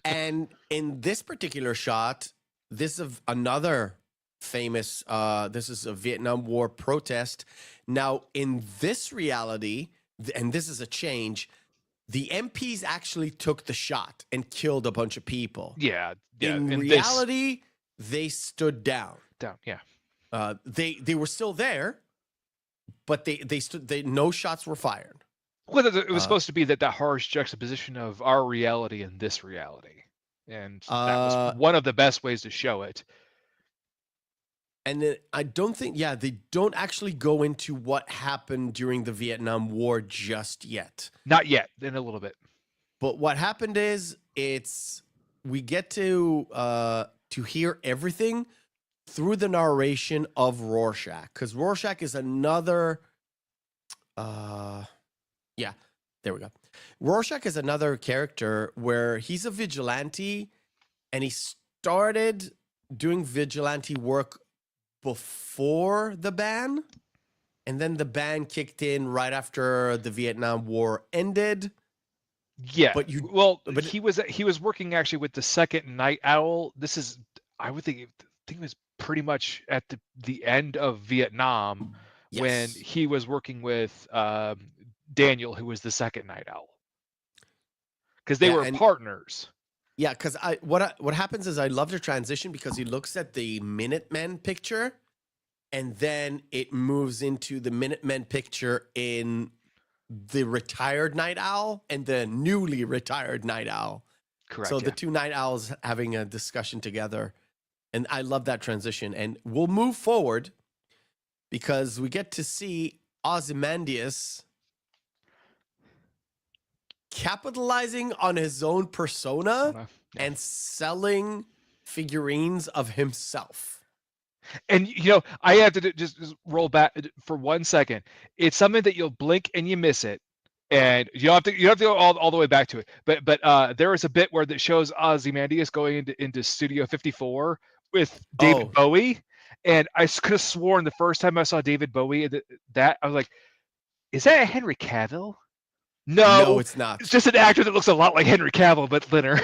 and in this particular shot, this is another famous. This is a Vietnam War protest. Now, in this reality, and this is a change, the MPs actually took the shot and killed a bunch of people. Yeah. In reality, they stood down. Yeah. They were still there, but they stood. No shots were fired. Well, it was supposed to be that harsh juxtaposition of our reality and this reality, and that was one of the best ways to show it. And then I don't think, they don't actually go into what happened during the Vietnam War just yet. Not yet, in a little bit. But what happened is we get to hear everything through the narration of Rorschach, because Rorschach is another. There we go. Rorschach is another character where he's a vigilante, and he started doing vigilante work before the ban, and then the ban kicked in right after the Vietnam War ended. Yeah, but he was working actually with the Second Night Owl. This is, I would think it was pretty much at the end of Vietnam, when he was working with Daniel, who was the Second Night Owl, because they were partners. Yeah, because what happens is I love the transition, because he looks at the Minutemen picture, and then it moves into the Minutemen picture in the retired Night Owl and the newly retired Night Owl. Correct. So the two Night Owls having a discussion together, and I love that transition. And we'll move forward because we get to see Ozymandias capitalizing on his own persona and selling figurines of himself. And I have to just roll back for 1 second. It's something that you'll blink and you miss it, and you don't have to go all the way back to it. But there is a bit where that shows Ozymandias going into Studio 54 with David Bowie, and I could have sworn the first time I saw David Bowie that I was like, "Is that Henry Cavill?" No, it's not. It's just an actor that looks a lot like Henry Cavill, but thinner.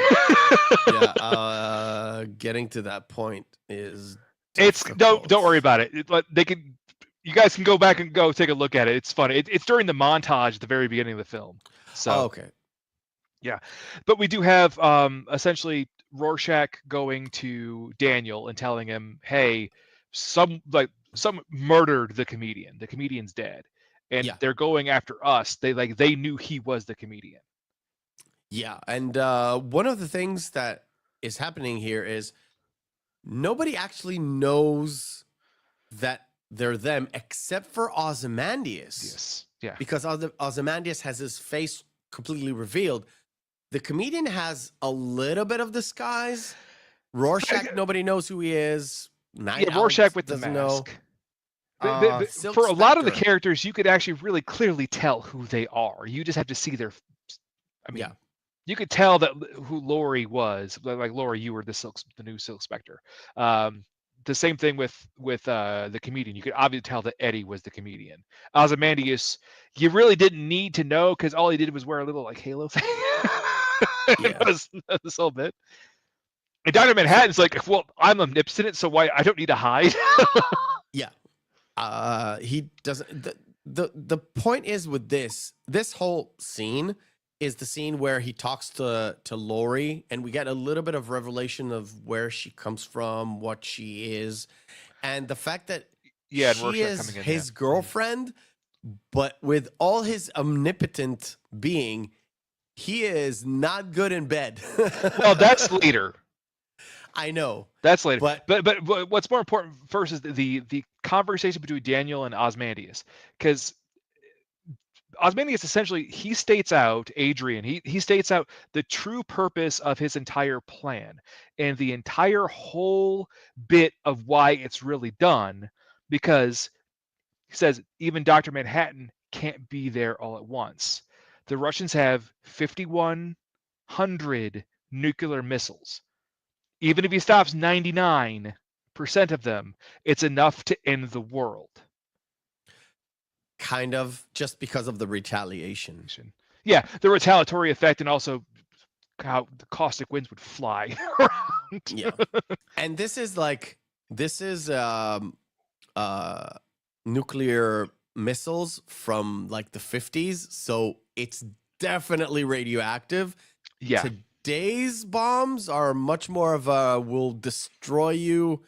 Getting to that point is don't worry about it. You guys can go back and go take a look at it. It's funny. It's during the montage at the very beginning of the film. So okay. Yeah, but we do have essentially Rorschach going to Daniel and telling him, "Hey, some murdered the comedian. The comedian's dead, and they're going after us. They knew he was the comedian." Yeah, and one of the things that is happening here is nobody actually knows that they're them except for Ozymandias. Yes, yeah, because Ozymandias has his face completely revealed. The comedian has a little bit of disguise. Rorschach, nobody knows who he is. Rorschach with the mask. For a lot of the characters, you could actually really clearly tell who they are. You just have to see their. You could tell that who Laurie was. Like Laurie, you were the new Silk Spectre. The same thing with the comedian. You could obviously tell that Eddie was the comedian. Ozymandias, you really didn't need to know, because all he did was wear a little Halo thing. This whole bit. And Dr. Manhattan's like, well, I'm omnipotent, so why I don't need to hide. He doesn't. The point is with this whole scene is the scene where he talks to Laurie, and we get a little bit of revelation of where she comes from, what she is, and the fact that she is his girlfriend, but with all his omnipotent being, he is not good in bed. Well, that's later. I know. That's later. But what's more important first is the conversation between Daniel and Ozymandias, because Ozymandias essentially, he states out, Adrian, he states out the true purpose of his entire plan and the entire whole bit of why it's really done, because he says even Dr. Manhattan can't be there all at once. The Russians have 5,100 nuclear missiles. Even if he stops 99% of them, it's enough to end the world. Kind of, just because of the retaliation. Yeah, the retaliatory effect, and also how the caustic winds would fly around. Yeah. And this is nuclear missiles from like the 50s, so it's definitely radioactive. Yeah. Today's bombs are much more of a will destroy you,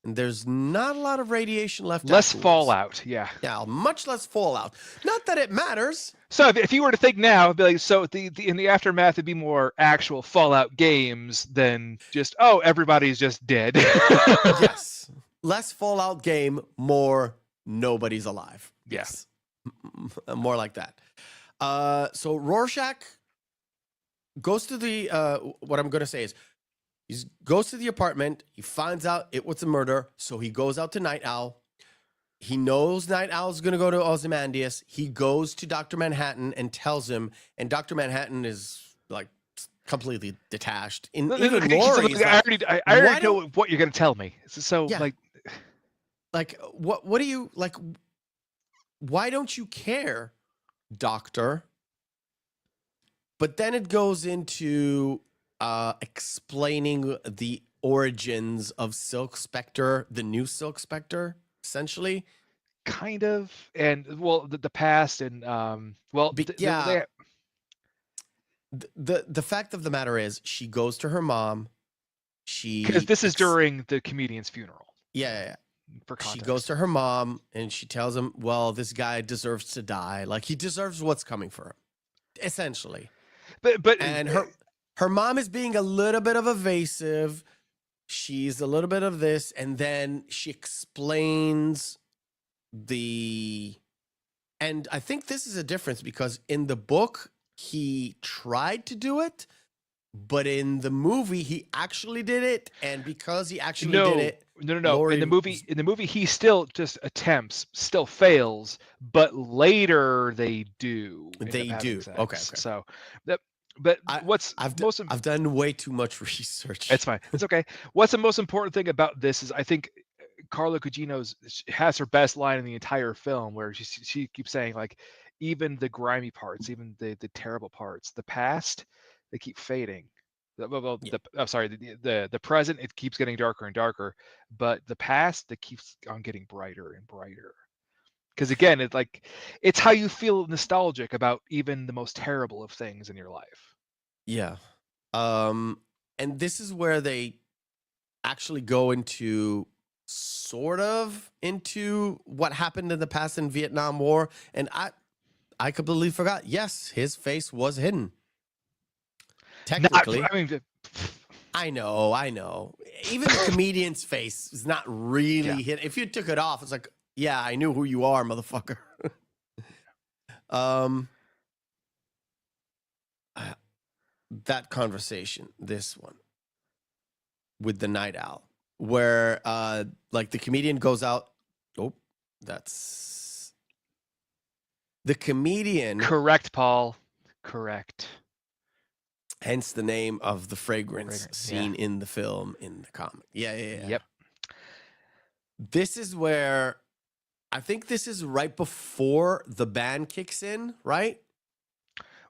and there's not a lot of radiation left. Less afterwards. fallout, yeah. Yeah, much less fallout. Not that it matters. So if you were to think now, it'd be like, so in the aftermath, it'd be more actual Fallout games than just, oh, everybody's just dead. Yes. Less Fallout game, more nobody's alive. Yes. More like that. So Rorschach goes to the, what I'm going to say is, he goes to the apartment. He finds out it was a murder. So he goes out to Night Owl. He knows Night Owl's going to go to Ozymandias. He goes to Dr. Manhattan and tells him, and Dr. Manhattan is like completely detached. Even Laurie's I already know what you're going to tell me. So yeah. What do you like? Why don't you care, Doctor? But then it goes into explaining the origins of Silk Spectre, the new Silk Spectre, essentially. Kind of, and well, the past, and the fact of the matter is, she goes to her mom. Because this is during the comedian's funeral. Yeah. For context. She goes to her mom and she tells him, well, this guy deserves to die. Like, he deserves what's coming for him, essentially. And her mom is being a little bit of evasive. She's a little bit of this, and then she explains and I think this is a difference, because in the book he tried to do it, but in the movie he actually did it, and because he actually did it, No. In the movie, he still just attempts, still fails, but later they do. They do. Okay. So, I've done way too much research. It's fine. It's okay. What's the most important thing about this is, I think Carla Gugino has her best line in the entire film, where she keeps saying, like, even the grimy parts, even the terrible parts, the past, they keep fading. The present, it keeps getting darker and darker, but the past, it keeps on getting brighter and brighter. Because again, it's how you feel nostalgic about even the most terrible of things in your life. Yeah. And this is where they actually go into what happened in the past in Vietnam War, and I completely forgot. Yes, his face was hidden. Technically, I know. Even the comedian's face is not really hidden. If you took it off, it's like, yeah, I knew who you are, motherfucker. That conversation, this one with the Night Owl, where like the comedian goes out. Oh, that's the comedian. Correct, Paul. Correct. Hence the name of the fragrance seen in the film, in the comic. Yeah. Yep. This is where I think this is right before the band kicks in, right?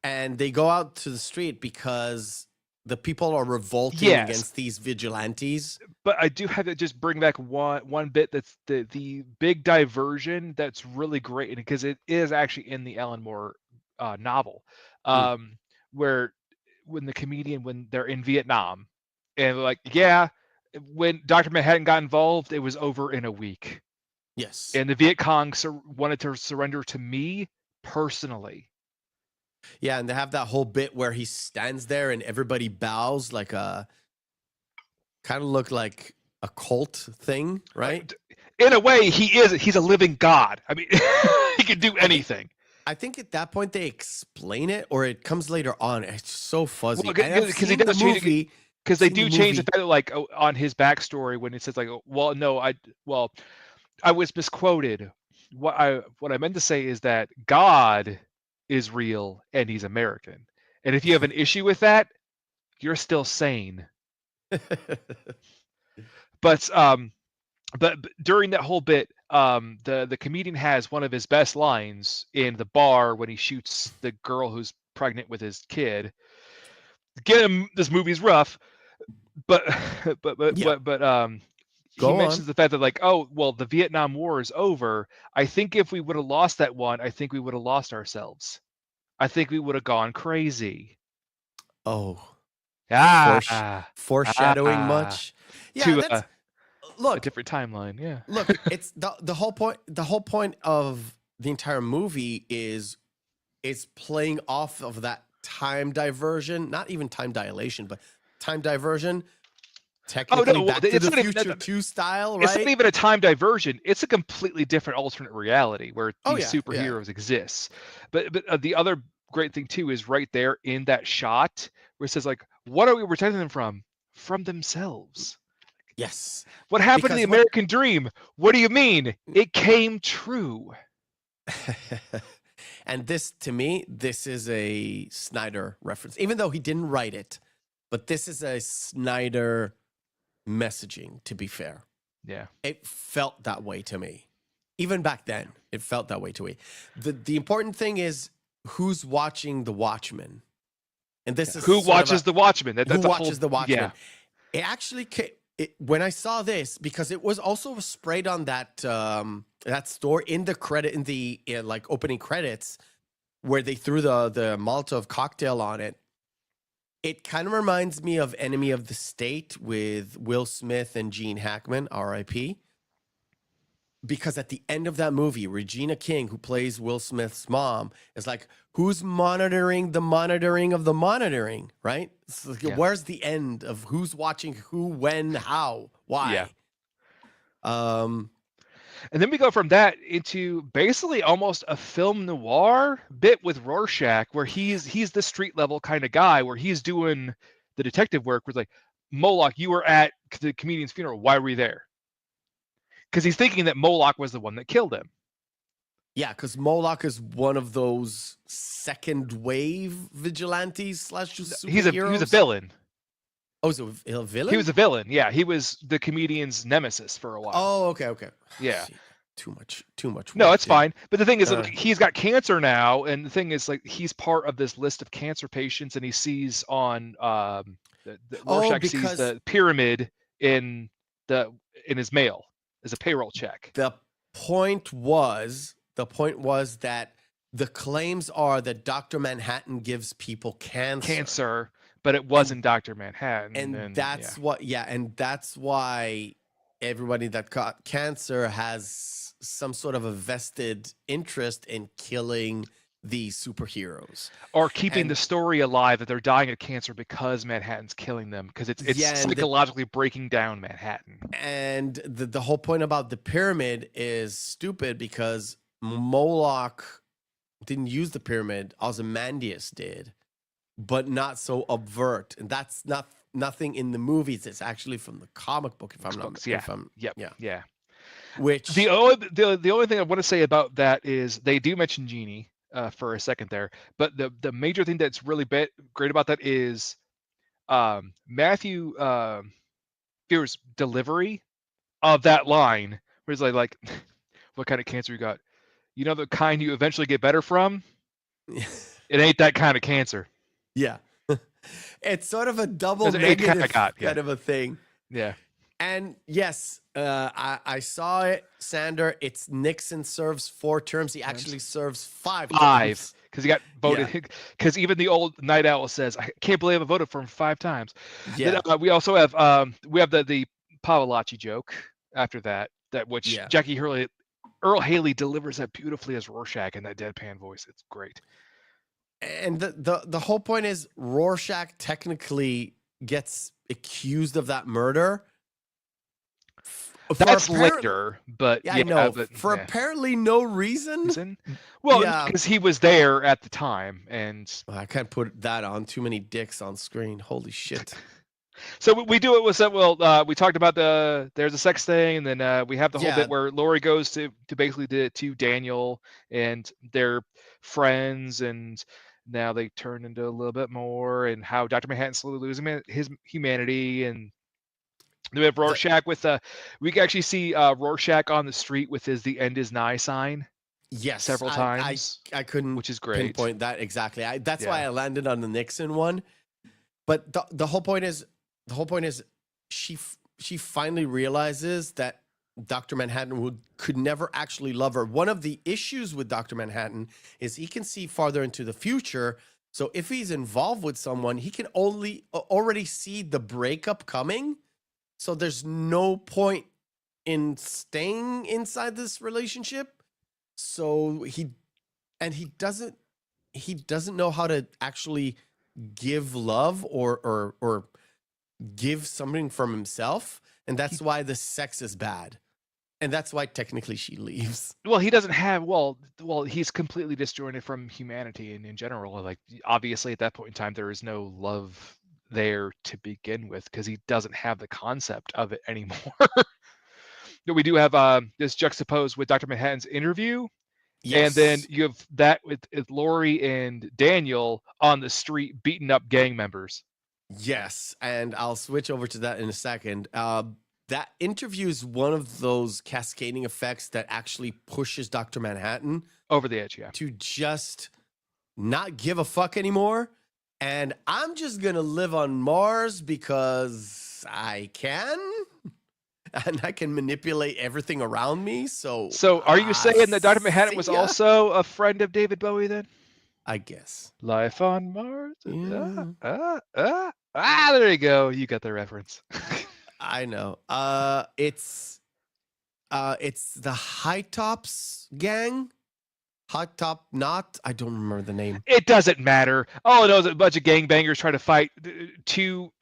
And they go out to the street because the people are revolting against these vigilantes. But I do have to just bring back one bit that's the big diversion that's really great, because it is actually in the Alan Moore novel, where when they're in Vietnam, and like, when Dr. Manhattan got involved, it was over in a week. Yes. And the Viet Cong wanted to surrender to me personally. Yeah, and they have that whole bit where he stands there and everybody bows, like kind of look like a cult thing, right? In a way, he's a living god. I mean, he can do anything. I think at that point they explain it, or it comes later on. It's so fuzzy. Well, And I've because he seen the does change it, movie. because they seen the do change the movie. fact, like on his backstory when it says like, well, no, I was misquoted. What I meant to say is that God is real and he's American. And if you have an issue with that, you're still sane. But during that whole bit, the comedian has one of his best lines in the bar when he shoots the girl who's pregnant with his kid. Get him. This movie's rough, but he mentions the fact that like, oh well, the Vietnam War is over. I think if we would have lost that one, I think we would have lost ourselves. I think we would have gone crazy. Oh, foreshadowing much. Yeah, to that's look a different timeline. Yeah, look, it's the whole point. The whole point of the entire movie is playing off of that time diversion, not even time dilation, but time diversion. Technically, Back to the Future 2 style, right? It's not even a time diversion. It's a completely different alternate reality where these superheroes exist. But the other great thing too is right there in that shot where it says like, what are we protecting them from? From themselves. Yes. What happened to the American dream? What do you mean? It came true. And this, to me, this is a Snyder reference, even though he didn't write it. But this is a Snyder messaging, to be fair. Yeah. It felt that way to me. Even back then, it felt that way to me. The important thing is who's watching The Watchmen. And this is who watches The Watchmen. Who watches The Watchmen. Yeah. It actually, when I saw this, because it was also sprayed on that that store in the credit, in the like opening credits, where they threw the Molotov cocktail on it. It kind of reminds me of Enemy of the State with Will Smith and Gene Hackman, R.I.P. Because at the end of that movie, Regina King, who plays Will Smith's mom, is like, who's monitoring the monitoring of the monitoring, right? So where's the end of who's watching who, when, how, why? Yeah. And then we go from that into basically almost a film noir bit with Rorschach, where he's the street level kind of guy, where he's doing the detective work. Where it's like, Moloch, you were at the comedian's funeral. Why were you there? Because he's thinking that Moloch was the one that killed him. Yeah, because Moloch is one of those second wave vigilantes slash superheroes. He was a villain. Oh, so a villain? He was a villain. Yeah, he was the comedian's nemesis for a while. Oh, okay. Yeah. Too much. No, it's fine. But the thing is, he's got cancer now, and the thing is, like, he's part of this list of cancer patients, and he sees on Rorschach sees the pyramid in his mail as a payroll check. The point was that the claims are that Dr. Manhattan gives people cancer. But it wasn't Dr. Manhattan. And that's that's why everybody that got cancer has some sort of a vested interest in killing these superheroes. Or keeping the story alive that they're dying of cancer because Manhattan's killing them, because it's psychologically breaking down Manhattan. And the whole point about the pyramid is stupid because Moloch didn't use the pyramid, Ozymandias did. But not so overt, and that's nothing in the movies. It's actually from the comic book, if I'm not mistaken. Yeah. Which the only thing I want to say about that is they do mention Genie for a second there, but the major thing that's really great about that is Matthew Fear's delivery of that line, where he's like, "What kind of cancer you got? You know the kind you eventually get better from. It ain't that kind of cancer." Yeah. It's sort of a double negative kind of a thing. Yeah. And yes, I saw it, Sander. It's Nixon serves 4 terms. He actually serves 5 terms. Because he got voted. Because even the old Night Owl says, I can't believe I voted for him 5 times. Yeah. Then, we also have the Pavlacci joke after that which Jackie Earle Haley delivers that beautifully as Rorschach in that deadpan voice. It's great. And the whole point is Rorschach technically gets accused of that murder. That's later, but yeah, I know. but, for apparently no reason. Well, Yeah. because he was there at the time, and I can't put that on. Too many dicks on screen. Holy shit. So we do it with that. Well, we talked about there's a sex thing, and then we have the whole bit where Laurie goes to basically to Daniel, and they're friends, and now they turn into a little bit more, and how Dr. Manhattan slowly losing his humanity, and we have Rorschach with we can actually see Rorschach on the street with his "The End Is Nigh" sign. Yes, several times. I couldn't, which is great. Pinpoint that exactly. That's why I landed on the Nixon one. But the whole point is, she finally realizes that Dr. Manhattan could never actually love her. One of the issues with Dr. Manhattan is he can see farther into the future. So if he's involved with someone, he can already see the breakup coming. So there's no point in staying inside this relationship. So he doesn't know how to actually give love or give something from himself, and that's why the sex is bad, and that's why technically she leaves. Well, he doesn't have he's completely disjointed from humanity and in general. Like, obviously at that point in time there is no love there to begin with, because he doesn't have the concept of it anymore. We do have this juxtaposed with Dr. Manhattan's interview. Yes. And then you have that with Laurie and Daniel on the street beating up gang members. Yes, and I'll switch over to that in a second. That interview is one of those cascading effects that actually pushes Dr. Manhattan over the edge, to just not give a fuck anymore. And I'm just going to live on Mars because I can. And I can manipulate everything around me. So are you saying that Dr. Manhattan was also a friend of David Bowie then? I guess. Life on Mars. Yeah. There you go. You got the reference. I know. It's the High Tops gang. Hot Top Not. I don't remember the name. It doesn't matter. All I know is a bunch of gangbangers trying to fight two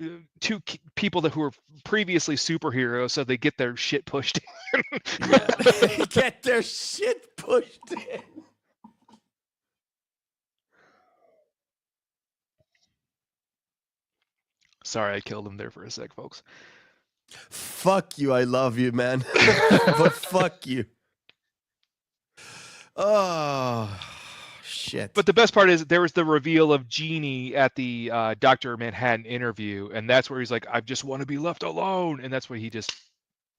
people who were previously superheroes, so they get their shit pushed in. They get their shit pushed in. Sorry, I killed him there for a sec, folks. Fuck you. I love you, man. But fuck you. Oh, shit. But the best part is there was the reveal of Genie at the Dr. Manhattan interview, and that's where he's like, I just want to be left alone. And that's where he just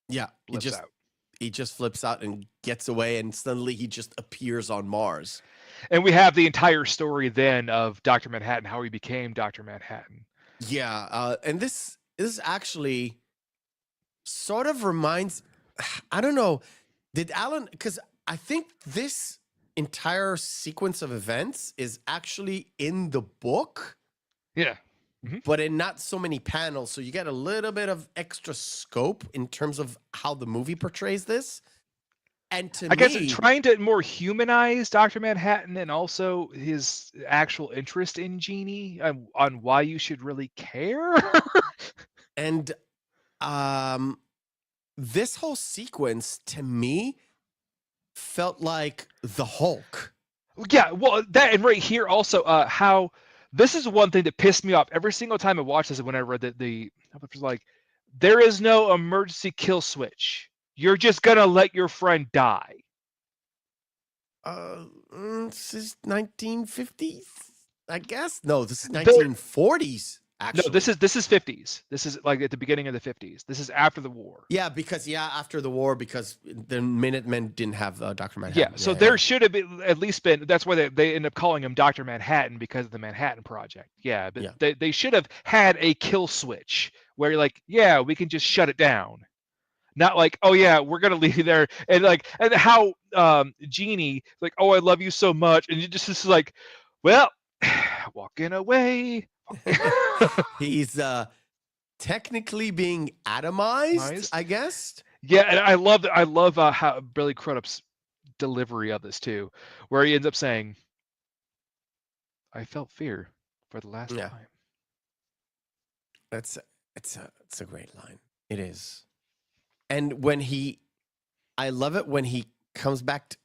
he just flips out and gets away, and suddenly he just appears on Mars. And we have the entire story then of Dr. Manhattan, how he became Dr. Manhattan. Yeah, and this actually sort of reminds, I don't know, did Alan, because I think this entire sequence of events is actually in the book. Yeah. But in not so many panels. So you get a little bit of extra scope in terms of how the movie portrays this. And I guess trying to more humanize Dr. Manhattan and also his actual interest in Genie on why you should really care. And this whole sequence to me felt like the Hulk. Yeah, well, that and right here also how this is one thing that pissed me off every single time I watched this. When I read the was like, there is no emergency kill switch. You're just gonna let your friend die. This is 1950s, I guess. No, this is 1940s. Actually. No, this is 50s. This is like at the beginning of the 50s. This is after the war. Yeah, after the war, because the Minutemen didn't have Dr. Manhattan. Yeah, so there should have been at least been. That's why they end up calling him Dr. Manhattan, because of the Manhattan Project. Yeah, but they should have had a kill switch where you're like, yeah, we can just shut it down. Not like, oh yeah, we're gonna leave you there, and how Genie like, oh, I love you so much, and you just is like, well, walking away. He's technically being atomized, I guess. Yeah, and I love how Billy Crudup's delivery of this too, where he ends up saying, "I felt fear for the last time." It's a great line. It is. And I love it when he comes back.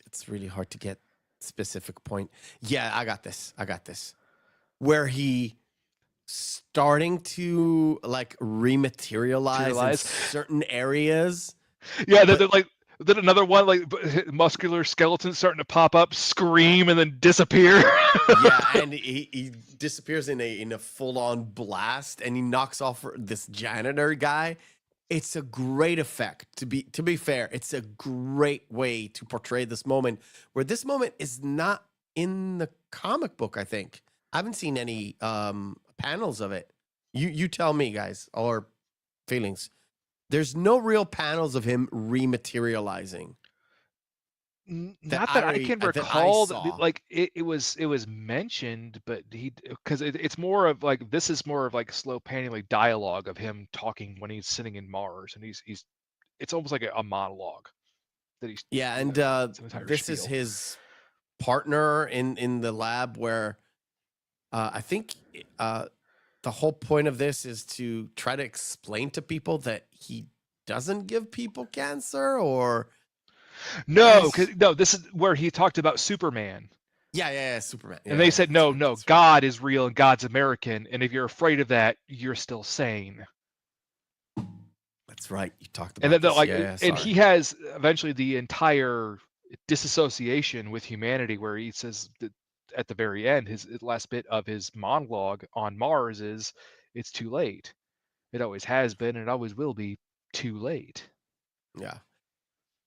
It's really hard to get specific point. Yeah, I got this. Where he starting to like rematerialize in certain areas. Yeah, then another one, like muscular skeleton starting to pop up, scream, and then disappear. Yeah, and he disappears in a full-on blast, and he knocks off this janitor guy. It's a great effect. To be fair, it's a great way to portray this moment, where this moment is not in the comic book, I think. I haven't seen any panels of it. You tell me, guys, or feelings. There's no real panels of him rematerializing. Not that I can recall. Like it was mentioned, but because it's more of like, this is more of like slow panning, like dialogue of him talking when he's sitting in Mars, and he's it's almost like a monologue that he's. Yeah, and this is his partner in the lab, where I think the whole point of this is to try to explain to people that he doesn't give people cancer, or no, this is where he talked about Superman. Yeah, Superman. Yeah, and they said, no, God is real and God's American, and if you're afraid of that, you're still sane. That's right. You talked about. And then and he has eventually the entire disassociation with humanity, where he says that at the very end, his last bit of his monologue on Mars is, "It's too late. It always has been, and it always will be too late." Yeah.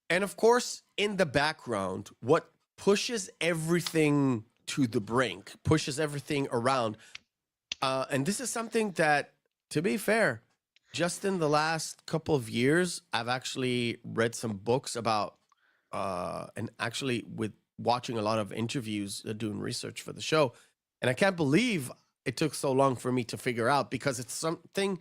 And of course, in the background, what pushes everything to the brink, pushes everything around. And this is something that, to be fair, just in the last couple of years, I've actually read some books about, and actually with watching a lot of interviews, doing research for the show. And I can't believe it took so long for me to figure out, because it's something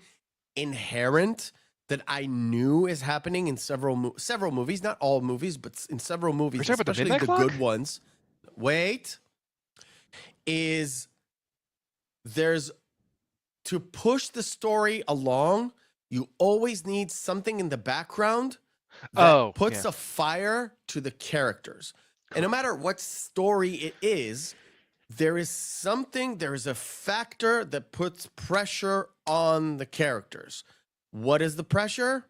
inherent that I knew is happening in several movies, not all movies, but in several movies, especially the good ones. Wait, there's to push the story along, you always need something in the background that puts a fire to the characters. And no matter what story it is, there is a factor that puts pressure on the characters. What is the pressure?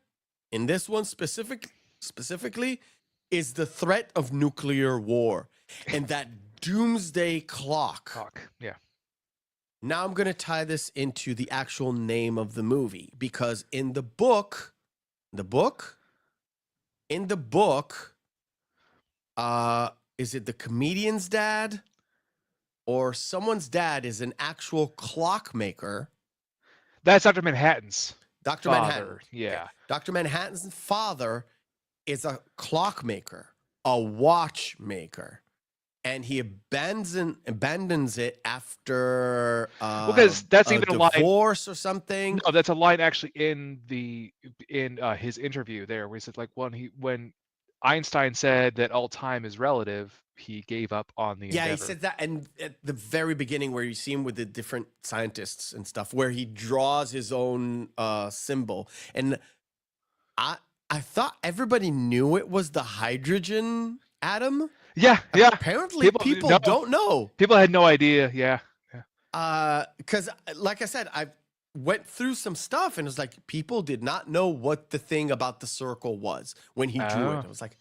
In this one specifically, is the threat of nuclear war and that doomsday clock. Yeah. Now I'm going to tie this into the actual name of the movie, because in the book, is it the comedian's dad or someone's dad is an actual clockmaker? That's Dr. Manhattan's. Dr. father. Manhattan. Yeah. Dr. Manhattan's father is a clockmaker, a watchmaker. And he abandons it after because that's a even a line, divorce or something. No, that's a line actually in his interview there, where he said, like, when Einstein said that all time is relative, he gave up on the endeavor. He said that, and at the very beginning, where you see him with the different scientists and stuff, where he draws his own symbol, and I thought everybody knew it was the hydrogen atom. Yeah. Apparently, people don't know. People had no idea. Yeah. Because, like I said, I went through some stuff, and it was like people did not know what the thing about the circle was when he drew it. I was like,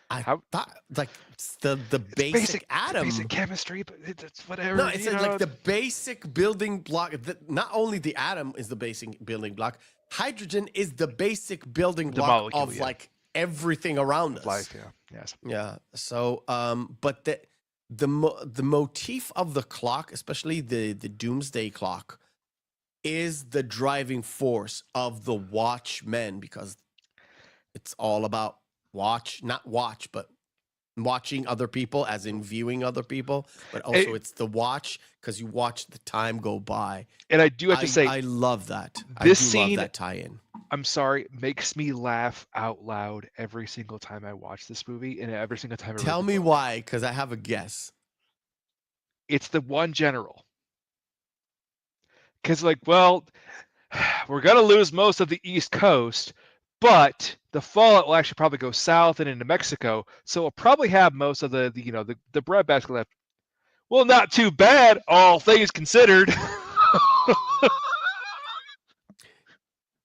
I thought like it's the basic atom, basic chemistry, but it's whatever. No, it's like the basic building block. Not only the atom is the basic building block, hydrogen is the basic building block of like everything around us. Life, yes. Yeah. So, but the motif of the clock, especially the doomsday clock, is the driving force of the Watchmen, because it's all about but watching other people, as in viewing other people, but also it's the watch, because you watch the time go by. And I do have to say, I love that. This scene, love that tie-in. I'm sorry, makes me laugh out loud every single time I watch this movie, and every single time I read Tell the me book. why, because I have a guess. It's the one general. Because, like, well, we're going to lose most of the East Coast, but the fallout will actually probably go south and into Mexico, so we'll probably have most of the breadbasket left. Well, not too bad, all things considered.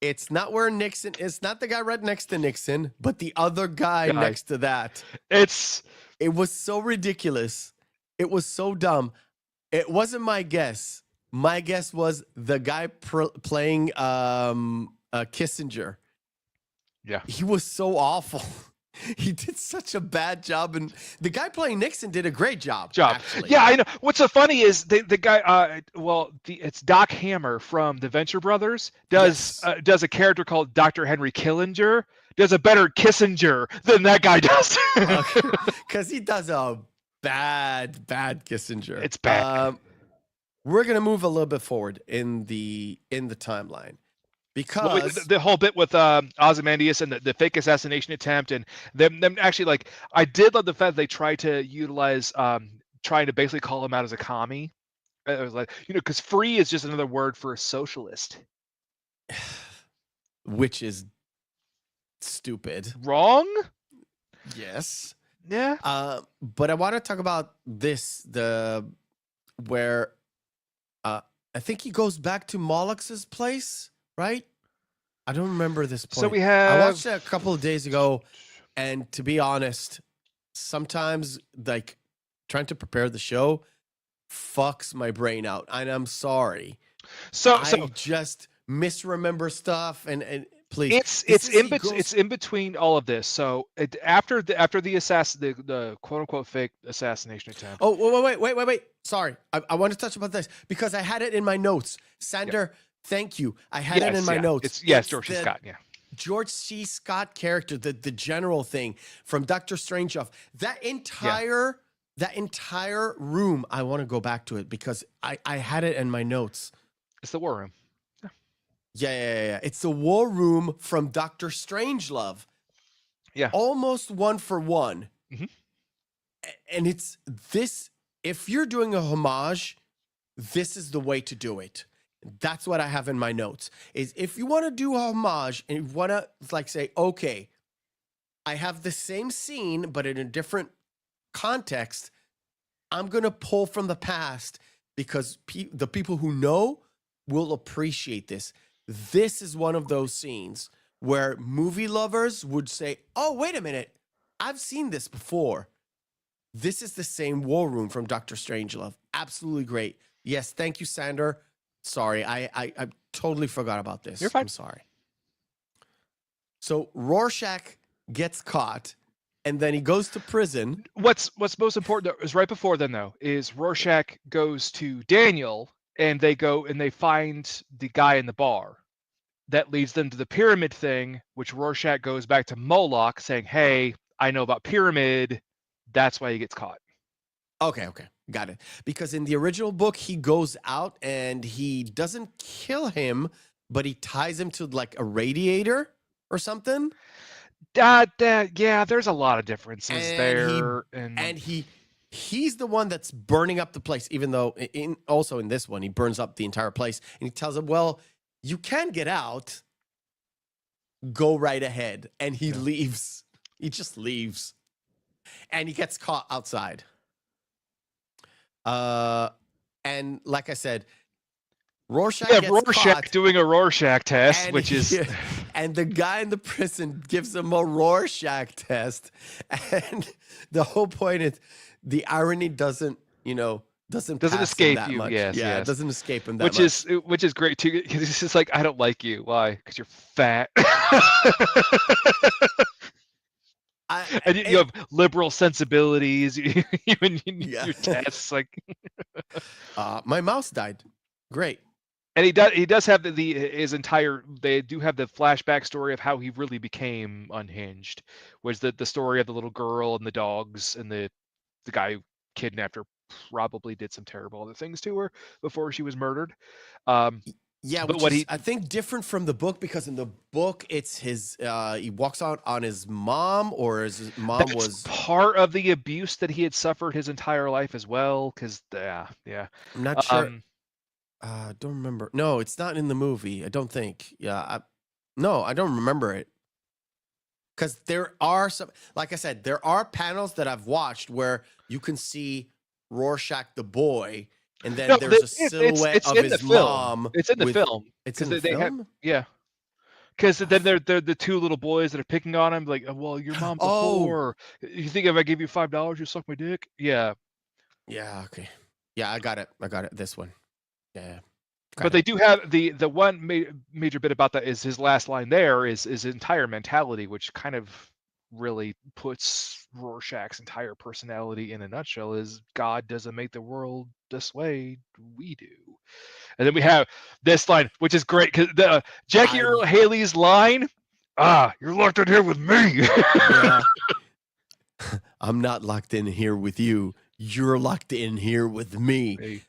It's not where Nixon. It's not the guy right next to Nixon, but the other guy next to that. It was so ridiculous. It was so dumb. It wasn't my guess. My guess was the guy playing Kissinger. Yeah, he was so awful. He did such a bad job, and the guy playing Nixon did a great job. Actually. Yeah, I know. What's so funny is the guy. It's Doc Hammer from the Venture Brothers does a character called Dr. Henry Killinger. Does a better Kissinger than that guy does. Because he does a bad Kissinger. It's bad. We're gonna move a little bit forward in the timeline. Because the whole bit with Ozymandias and the fake assassination attempt, and them actually, like, I did love the fact they tried to utilize trying to basically call him out as a commie. It was like, because free is just another word for a socialist, which is stupid. Wrong? Yes. Yeah. But I want to talk about this, where I think he goes back to Moloch's place. Right? I don't remember this point. So we have... I watched it a couple of days ago, and to be honest, sometimes, like, trying to prepare the show fucks my brain out, and I'm sorry. So I just misremember stuff, and please, it's in between all of this. So after the quote unquote fake assassination attempt. Oh, wait. Sorry, I want to touch about this because I had it in my notes. Sander. Yep. Thank you. I had it in my notes. It's George C. Scott. Yeah. George C. Scott character, the general thing from Doctor Strangelove. That entire room. I want to go back to it because I had it in my notes. It's the war room. Yeah. It's the war room from Doctor Strangelove. Yeah. Almost one for one. Mm-hmm. And it's this. If you're doing a homage, this is the way to do it. That's what I have in my notes. Is if you want to do a homage and you want to, like, say, okay, I have the same scene but in a different context, I'm going to pull from the past because the people who know will appreciate this. This is one of those scenes where movie lovers would say, oh, wait a minute, I've seen this before. This is the same war room from Doctor Strangelove. Absolutely great. Yes, thank you, Sander. Sorry, I totally forgot about this. You're fine. I'm sorry. So Rorschach gets caught, and then he goes to prison. What's most important is right before then, though, is Rorschach goes to Daniel, and they go and they find the guy in the bar. That leads them to the pyramid thing, which Rorschach goes back to Moloch saying, hey, I know about pyramid. That's why he gets caught. Okay. Got it. Because in the original book, he goes out and he doesn't kill him, but he ties him to, like, a radiator or something. Yeah, there's a lot of differences there. And he's the one that's burning up the place, even though also in this one, he burns up the entire place. And he tells him, well, you can get out. Go right ahead. And he leaves. He just leaves. And he gets caught outside. And like I said, Rorschach gets caught, doing a Rorschach test, which is... And the guy in the prison gives him a Rorschach test. And the whole point is the irony doesn't escape you. Much. Yes, it doesn't escape him that much. Which is great, too, because it's just like, I don't like you. Why? Because you're fat. And you have liberal sensibilities, even your tests, like. My mouse died. Great. And he does have his entire. They do have the flashback story of how he really became unhinged. Was the story of the little girl and the dogs and the guy who kidnapped her, probably did some terrible other things to her before she was murdered. Yeah, but I think different from the book, because in the book it's his he walks out on his mom, or his mom was part of the abuse that he had suffered his entire life as well. Because I'm not sure. Don't remember. No, it's not in the movie. I don't think. Yeah. I don't remember it. Because there are some, like I said, there are panels that I've watched where you can see Rorschach the boy, and then there's a silhouette of his mom. It's in the film. It's in the film? Yeah. Because then they're the two little boys that are picking on him, like, well, your mom's a whore. You think if I give you $5, you suck my dick? Yeah. Yeah, okay. Yeah, I got it. This one. Yeah. But they do have the one major bit about that is his last line there is his entire mentality, which kind of really puts Rorschach's entire personality in a nutshell is God doesn't make the world this way, we do. And then we have this line, which is great because the Jackie Earle Haley's line, you're locked in here with me. Yeah. I'm not locked in here with you. You're locked in here with me. Hey.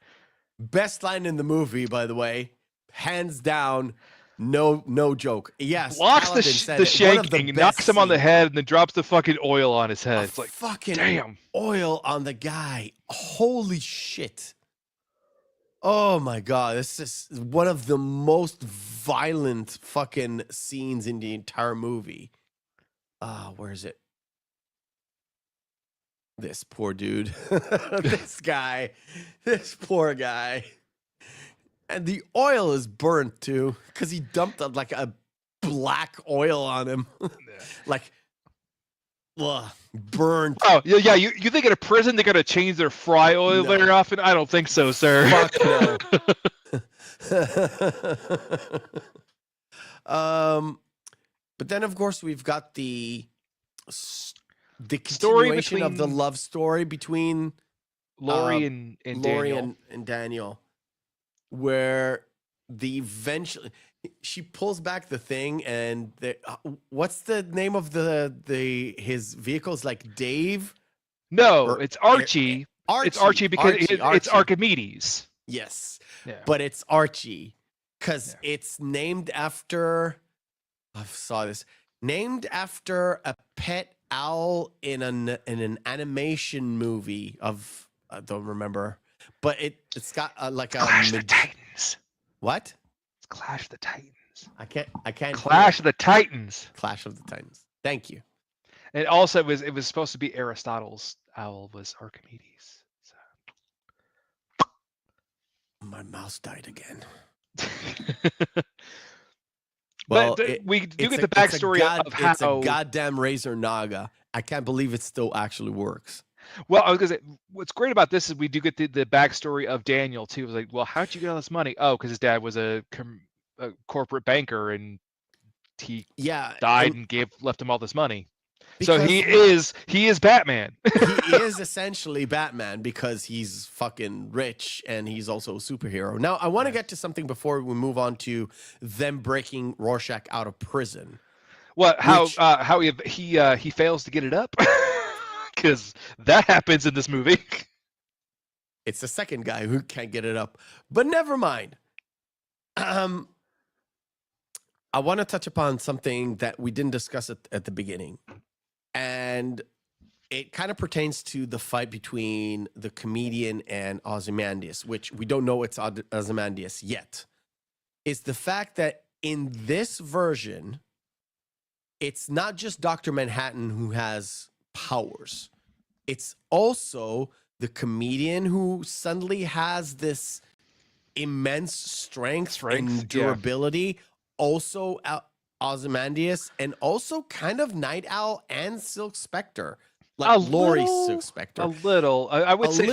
Best line in the movie, by the way, hands down, no joke. Yes, blocks the shanking, knocks him on the head, and then drops the fucking oil on his head. It's like fucking damn oil on the guy. Holy shit! Oh my god, this is one of the most violent fucking scenes in the entire movie. Where is it? This poor dude. This poor guy. And the oil is burnt too, because he dumped like a black oil on him. Like, burnt. Oh, yeah. You think in a prison they're going to change their fry oil very often? I don't think so, sir. Fuck no. But then, of course, we've got the continuation of the love story between Laurie and Daniel, where she pulls back the thing, and what's the name of his vehicle? Is like Dave? No, it's Archie. It's Archie because it's Archimedes. Yes, yeah. But it's Archie because it's named after. I saw this named after a pet owl in an animation movie of I don't remember, but it's got like a Clash of the Titans. What? It's Clash of the Titans. I can't. Clash of the Titans. Clash of the Titans. Thank you. And also, it was supposed to be Aristotle's owl was Archimedes. So. My mouse died again. Well, we do get the backstory of how it's a goddamn Razor Naga. I can't believe it still actually works. Well, I was gonna say, what's great about this is we do get the backstory of Daniel too. It was like, well, how'd you get all this money? Oh, because his dad was a corporate banker and he died and left him all this money. So he is Batman. He is essentially Batman because he's fucking rich and he's also a superhero. Now, I want to get to something before we move on to them breaking Rorschach out of prison. What? How he fails to get it up? Because that happens in this movie. It's the second guy who can't get it up, but never mind. I want to touch upon something that we didn't discuss at the beginning. And it kind of pertains to the fight between the comedian and Ozymandias, which we don't know it's Ozymandias yet. Is the fact that in this version, it's not just Dr. Manhattan who has powers. It's also the comedian who suddenly has this immense strength and durability. Yeah. Also, Ozymandias, and also kind of Night Owl and Silk Spectre, like Laurie's Silk Spectre. A little, I would say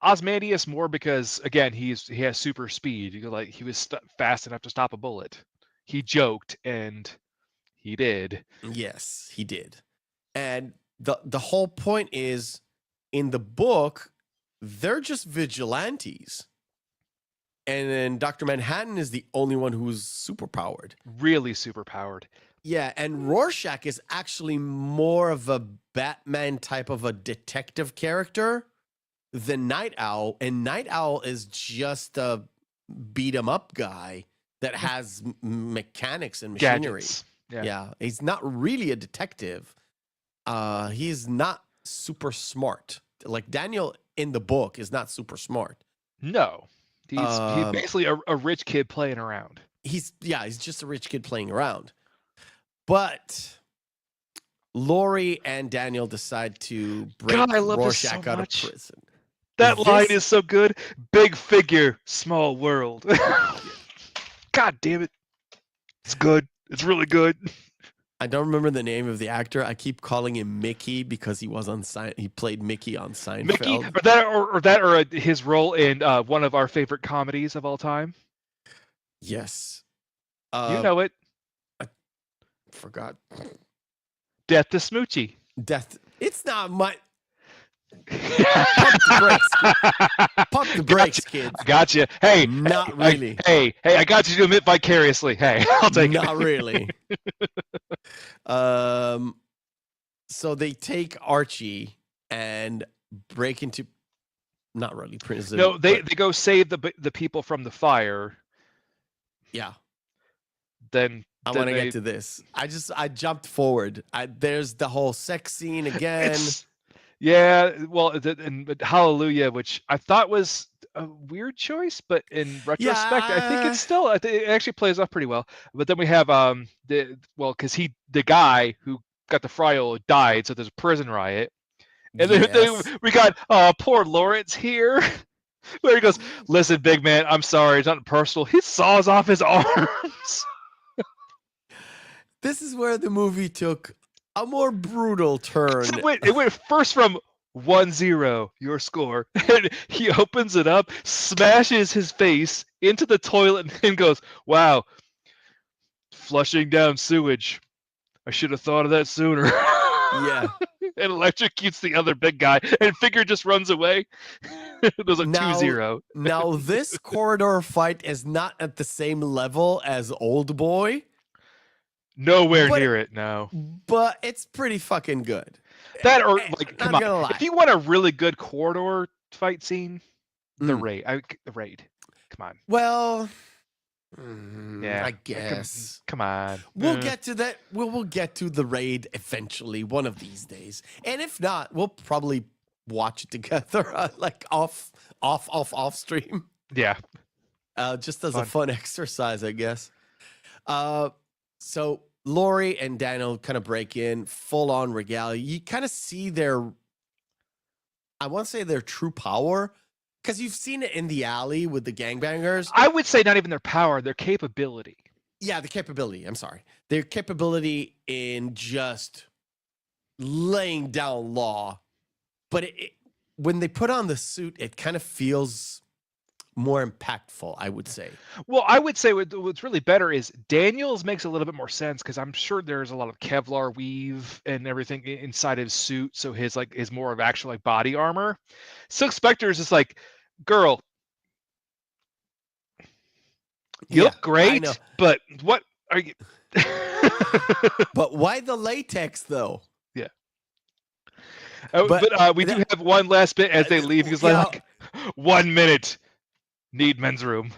Ozymandias more because again he has super speed. Like he was fast enough to stop a bullet. He joked and he did. Yes, he did. And the whole point is in the book they're just vigilantes. And then Dr. Manhattan is the only one who's superpowered. Really superpowered. Yeah, and Rorschach is actually more of a Batman type of a detective character than Night Owl. And Night Owl is just a beat-em-up guy that has mechanics and machinery. Yeah, he's not really a detective. He's not super smart. Like Daniel in the book is not super smart. No. He's basically a rich kid playing around. He's just a rich kid playing around. But Laurie and Daniel decide to break Rorschach out of prison. That line is so good. Big figure, small world. God damn it. It's good. It's really good. I don't remember the name of the actor. I keep calling him Mickey because he was on he played Mickey on Seinfeld. Mickey, or his role in one of our favorite comedies of all time. Yes. You know it. I forgot. Death to Smoochie. It's not my... Pump the brakes, kids. I got you. Hey, not really. Hey, I got you to admit vicariously. Hey, I'll take it. Not really. So they take Archie and break into, not really prison. No, they go save the people from the fire. Yeah. Then I want to get to this. I jumped forward. There's the whole sex scene again. Yeah, well, and Hallelujah, which I thought was a weird choice, but in retrospect, I think it actually plays off pretty well. But then we have because the guy who got the frial died, so there's a prison riot, and then we got poor Lawrence here, where he goes, "Listen, big man, I'm sorry, it's not personal." He saws off his arms. This is where the movie took a more brutal turn. It went first from 1-0, your score, and he opens it up, smashes his face into the toilet, and goes, "Wow, flushing down sewage. I should have thought of that sooner." Yeah. And electrocutes the other big guy, and Figure just runs away. It was a 2-0. Now, this corridor fight is not at the same level as Old Boy. Nowhere near it, no. But it's pretty fucking good. That or like, come on. Lie. If you want a really good corridor fight scene, the raid. The raid. Come on. Well, yeah, I guess. Come on. We'll get to that. We'll get to the raid eventually, one of these days. And if not, we'll probably watch it together, like off stream. Yeah. Just as a fun exercise, I guess. So Laurie and Daniel kind of break in, full on regalia. You kind of see I want to say their true power, because you've seen it in the alley with the gangbangers. I would say not even their power, their capability. Yeah, the capability. I'm sorry. Their capability in just laying down law. But when they put on the suit, it kind of feels more impactful, I would say. Well, I would say what's really better is Daniel's makes a little bit more sense, because I'm sure there's a lot of Kevlar weave and everything inside his suit, so his more of actual like body armor. Silk Spectre is just like, girl, you look great, but what are you? But why the latex though? Yeah. But we do have one last bit as they leave. He's like, 1 minute. Need men's room.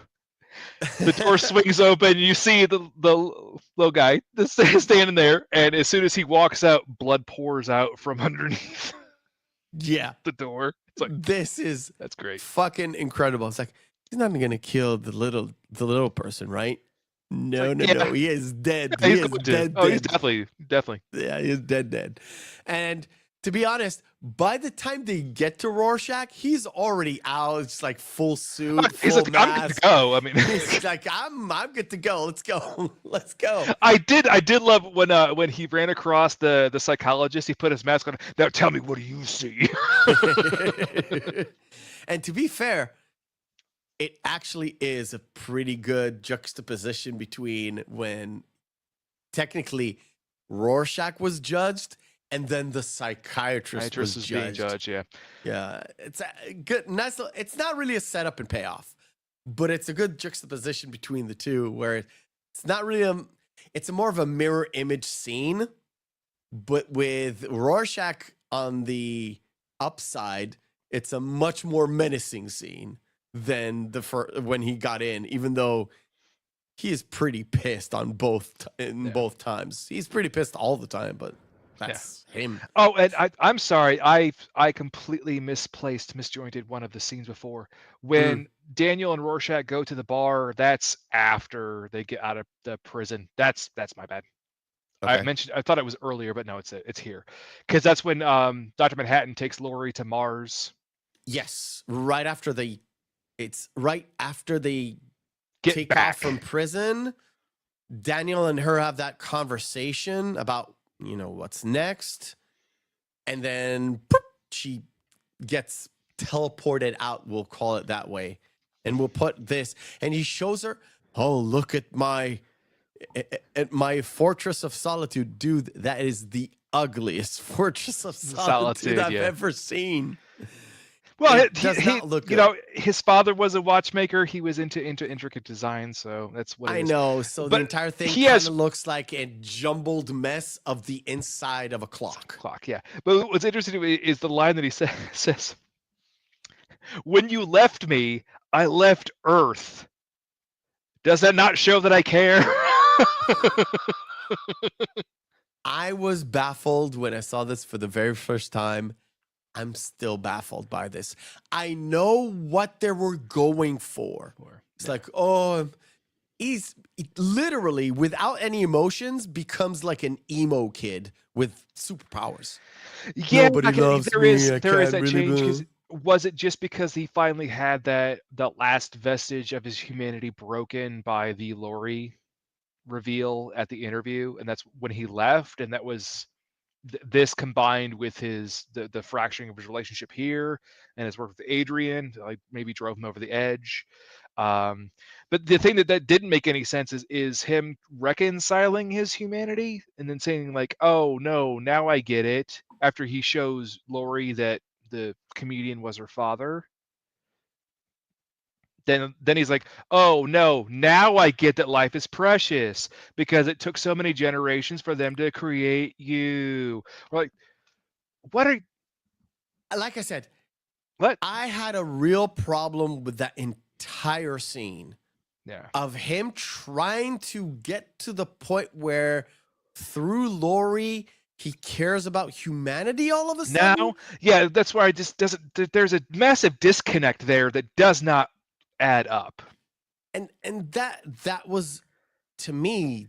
The door swings open. You see the little guy standing there, and as soon as he walks out, blood pours out from underneath. Yeah, the door. It's like, that's great, fucking incredible. It's like, he's not gonna kill the little person, right? No, he is dead. Yeah, he is dead. Oh, he's definitely. Yeah, he is dead. And to be honest, by the time they get to Rorschach, he's already out. It's like full suit, he's like, mask. I'm good to go. I mean, he's like, I'm good to go. Let's go. I did love when he ran across the psychologist. He put his mask on. Now tell me, what do you see? And to be fair, it actually is a pretty good juxtaposition between when technically Rorschach was judged and then the psychiatrist was judged. Being judged. Yeah, it's a good, nice. It's not really a setup and payoff, but it's a good juxtaposition between the two, where it's not really it's a more of a mirror image scene, but with Rorschach on the upside, it's a much more menacing scene than when he got in, even though he is pretty pissed on both times. He's pretty pissed all the time, but That's him. Oh, and I'm sorry, I completely misjointed one of the scenes before. When Daniel and Rorschach go to the bar, that's after they get out of the prison. That's my bad. Okay. I thought it was earlier, but no, it's here, because that's when Dr. Manhattan takes Laurie to Mars. Yes, it's right after they Get take back off from prison. Daniel and her have that conversation about, what's next. And then she gets teleported out, we'll call it that way. And we'll put this, and he shows her, oh, look at my fortress of solitude. Dude, that is the ugliest fortress of solitude I've ever seen. Well, it does not look good. His father was a watchmaker. He was into intricate design, so that's what it is. I know. So the entire thing kind of looks like a jumbled mess of the inside of a clock. Yeah. But what's interesting is the line that he says, "When you left me, I left Earth. Does that not show that I care?" I was baffled when I saw this for the very first time. I'm still baffled by this. I know what they were going for. It's like, he's literally, without any emotions, becomes like an emo kid with superpowers. Yeah, nobody loves me. There is that change. Was it just because he finally had that last vestige of his humanity broken by the Laurie reveal at the interview, and that's when he left, and that was this combined with the fracturing of his relationship here and his work with Adrian, like maybe drove him over the edge. But the thing that didn't make any sense is him reconciling his humanity and then saying like, oh no, now I get it, after he shows Laurie that the comedian was her father. Then he's like, oh no, now I get that life is precious because it took so many generations for them to create you. We're like, what are? Like I said, what? I had a real problem with that entire scene. Yeah. Of him trying to get to the point where through Laurie he cares about humanity all of a sudden. Now, yeah, that's why there's a massive disconnect there that does not add up. And that was, to me,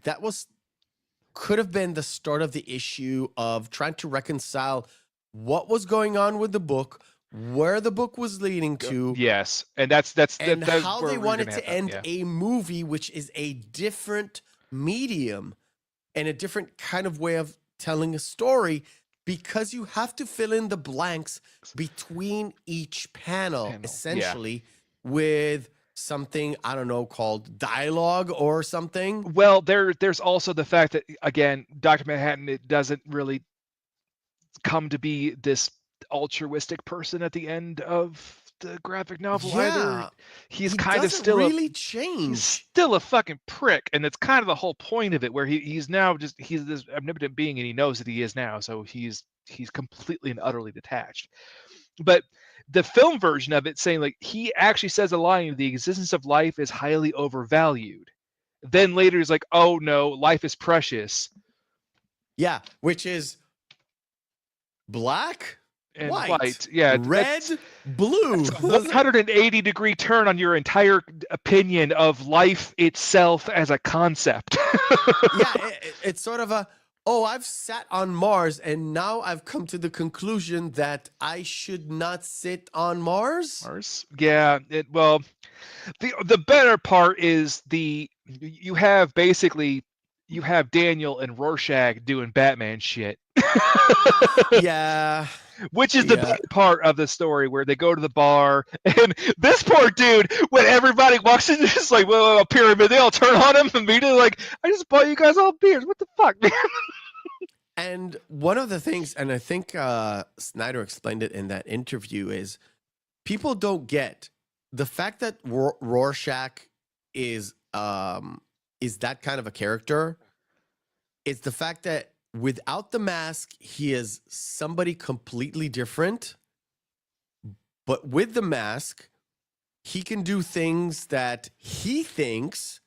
could have been the start of the issue of trying to reconcile what was going on with the book, where the book was leading to. Yes, and that's how they wanted to end a movie, which is a different medium and a different kind of way of telling a story, because you have to fill in the blanks between each panel essentially. Yeah. With something, I don't know, called dialogue or something. Well, there's also the fact that, again, Dr. Manhattan, it doesn't really come to be this altruistic person at the end of the graphic novel either. He's kind of still really change. He's still a fucking prick, and it's kind of the whole point of it, where he's now he's this omnipotent being, and he knows that he is now, so he's completely and utterly detached. But the film version of it saying, like, he actually says a line, the existence of life is highly overvalued. Then later he's like, oh no, life is precious. Yeah, which is black and white. Yeah, red, blue. That's a 180-degree turn on your entire opinion of life itself as a concept. Yeah, it's sort of a, I've sat on Mars and now I've come to the conclusion that I should not sit on Mars. Yeah. Well, the better part is you have Daniel and Rorschach doing Batman shit. Yeah. Which is the best part of the story, where they go to the bar, and this poor dude, when everybody walks in, just like, well, a pyramid, they all turn on him immediately, like, I just bought you guys all beers. What the fuck, man? And one of the things, and I think Snyder explained it in that interview, is people don't get the fact that Rorschach is that kind of a character. It's the fact that without the mask, he is somebody completely different. But with the mask, he can do things that he thinks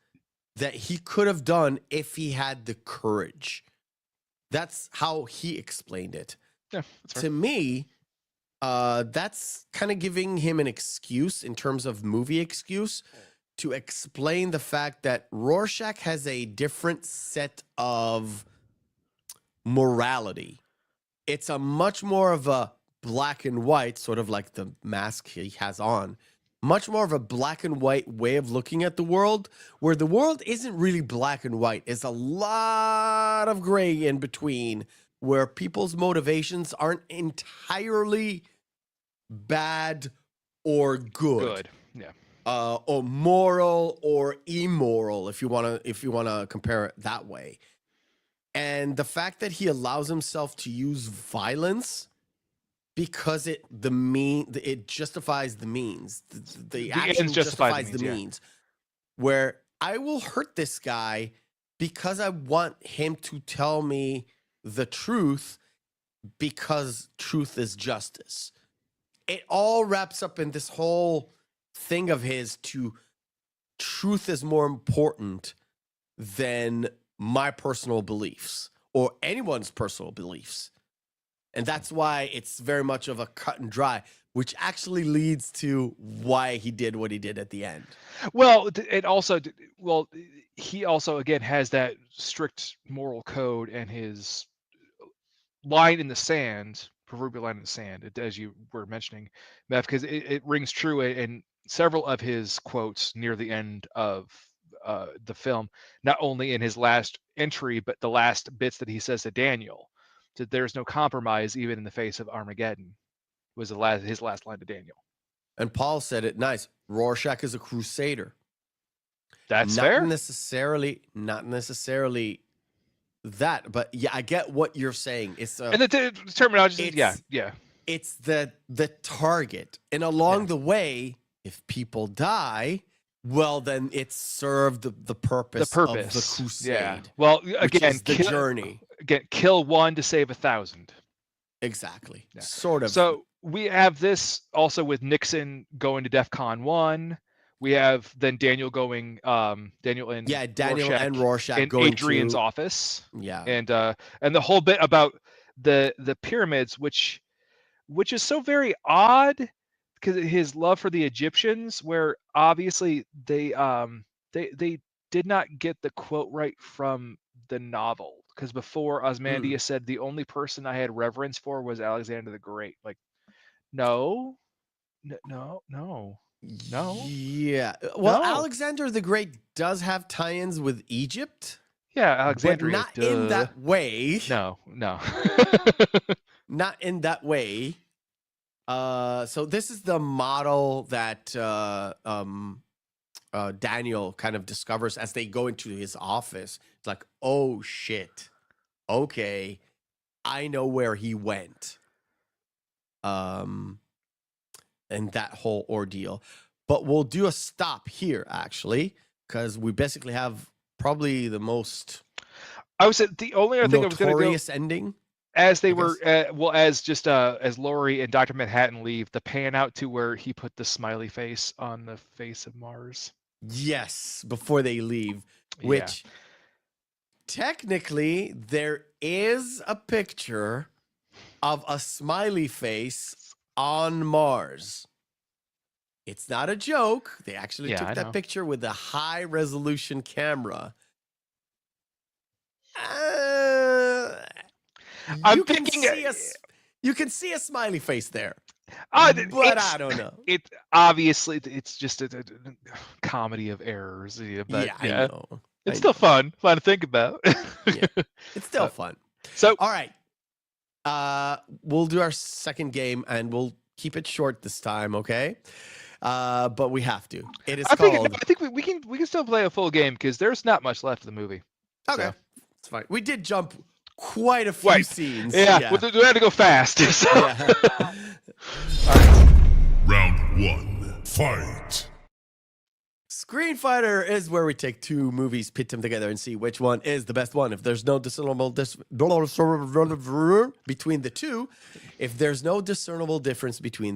that he could have done if he had the courage. That's how he explained it. Yeah, that's fair. To me, that's kind of giving him an excuse in terms of movie excuse to explain the fact that Rorschach has a different set of morality. It's a much more of a black and white, sort of like the mask he has on, much more of a black and white way of looking at the world, where the world isn't really black and white. It's a lot of gray in between, where people's motivations aren't entirely bad or good. Yeah. Or moral or immoral, if you wanna compare it that way. And the fact that he allows himself to use violence because it justifies the means. The action ends justify justifies the means. Where I will hurt this guy because I want him to tell me the truth, because truth is justice. It all wraps up in this whole thing of his to truth is more important than my personal beliefs or anyone's personal beliefs. And that's why it's very much of a cut and dry, which actually leads to why he did what he did at the end. Well, it also, he also, again, has that strict moral code and his line in the sand, proverbial line in the sand, as you were mentioning, Meph, because it rings true in several of his quotes near the end of the film, not only in his last entry, but the last bits that he says to Daniel. That there's no compromise even in the face of Armageddon was his last line to Daniel. And Paul said it nice. Rorschach is a crusader. That's not fair. Not necessarily that, but yeah, I get what you're saying. It's and the terminology. Yeah. It's the target, and along the way, if people die, well, then it served the purpose of the crusade. Yeah. Well, again, the journey. Again, kill one to save 1,000. Exactly. Yeah. Sort of. So we have this also with Nixon going to DEFCON 1. We have then Daniel going, Daniel and Rorschach in going Adrian's to office. Yeah. And the whole bit about the pyramids, which is so very odd, because his love for the Egyptians, where obviously they did not get the quote right from the novel, because before Ozymandias said the only person I had reverence for was Alexander the Great. Like, no. Yeah. Well, No. Alexander the Great does have tie-ins with Egypt. Yeah, Alexandria. But not in that way. No. Not in that way. So this is the model that Daniel kind of discovers as they go into his office. It's like, oh shit, okay, I know where he went. And that whole ordeal. But we'll do a stop here, actually, because we basically have probably the most, I would say the only other thing I was going to notorious ending. As they were, as Laurie and Dr. Manhattan leave, the pan out to where he put the smiley face on the face of Mars. Yes, before they leave, which technically there is a picture of a smiley face on Mars. It's not a joke. They actually took that picture with a high resolution camera. You can see a smiley face there. But I don't know. It's just a comedy of errors. But I know. It's still fun to think about. It's still fun. So, all right. We'll do our second game and we'll keep it short this time, okay? But we have to. It is called. I think we can still play a full game because there's not much left of the movie. Okay, so. It's fine. We did jump quite a few scenes. Yeah, we had to go fast. So. Yeah. Round 1, fight. Screen Fighter is where we take two movies, pit them together, and see which one is the best one. If there's no discernible between the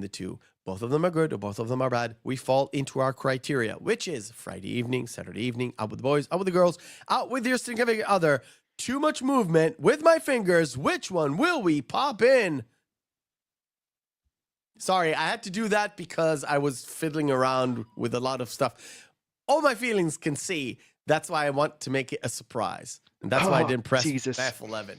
two, both of them are good or both of them are bad, we fall into our criteria, which is Friday evening, Saturday evening, out with the boys, out with the girls, out with your significant other, Too much movement with my fingers. Which one will we pop in? Sorry, I had to do that because I was fiddling around with a lot of stuff. All my feelings can see. That's why I want to make it a surprise. And that's why I didn't press F11.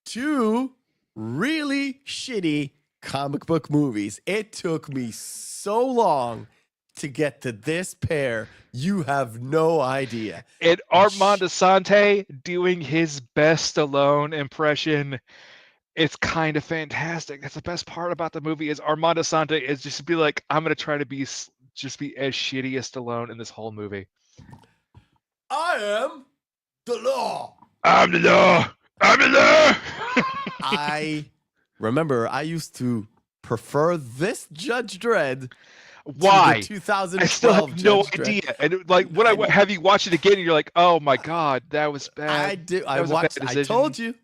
2 really shitty comic book movies. It took me so long to get to this pair. You have no idea. And Armand Asante doing his best Stallone impression. It's kind of fantastic. That's the best part about the movie is Armand Asante is just be like, I'm going to try to be as shitty as Stallone in this whole movie. I am the law. I'm the law. I'm the law. I remember I used to prefer this Judge Dredd. Why? 2012 I still have no Judge idea. Dredd. And like, when I have you watch it again, and you're like, oh my god, that was bad. I do. I watched. I told you.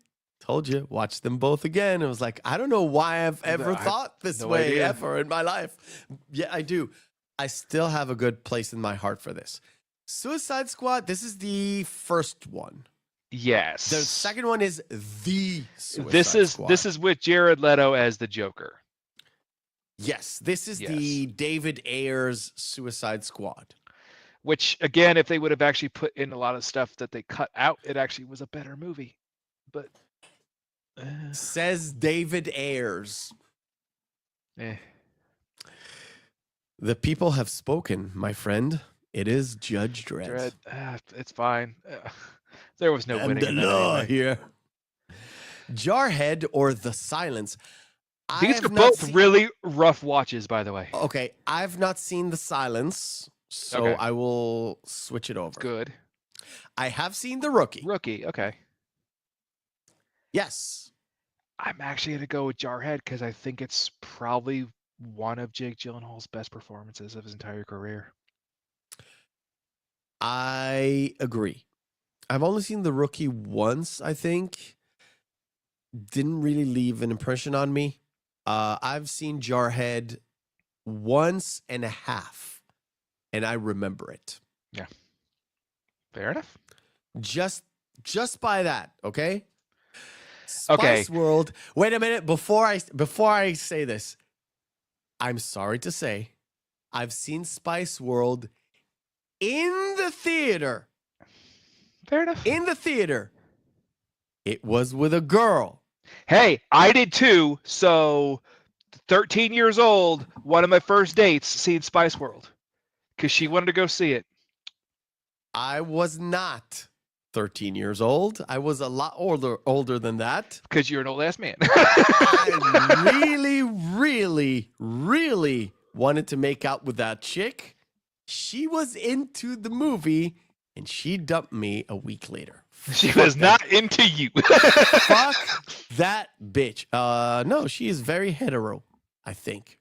Watch them both again. It was like I don't know why I've ever thought this way ever in my life. Yeah, I do. I still have a good place in my heart for this. Suicide Squad. This is the first one. Yes. The second one is the Suicide Squad. This is with Jared Leto as the Joker. Yes, this is the David Ayers Suicide Squad. Which, again, if they would have actually put in a lot of stuff that they cut out, it actually was a better movie. But says David Ayers. The people have spoken, my friend. It is Judge Dredd. It's fine. There was no winning in that anyway. Here. Jarhead or The Silence. These are both really rough watches, by the way. Okay, I've not seen The Silence, so I will switch it over. Good. I have seen The Rookie. Rookie, okay. Yes. I'm actually going to go with Jarhead because I think it's probably one of Jake Gyllenhaal's best performances of his entire career. I agree. I've only seen The Rookie once, I think. Didn't really leave an impression on me. I've seen Jarhead once and a half, and I remember it. Yeah. Fair enough. Just by that, okay? Spice World. Wait a minute. Before I say this, I'm sorry to say, I've seen Spice World in the theater. Fair enough. In the theater. It was with a girl. Hey, I did too. So 13 years old, one of my first dates, seeing Spice World. Because she wanted to go see it. I was not 13 years old. I was a lot older than that. Because you're an old ass man. I really wanted to make out with that chick. She was into the movie, and she dumped me a week later. She was not into you. Fuck that bitch. No, she is very hetero, I think.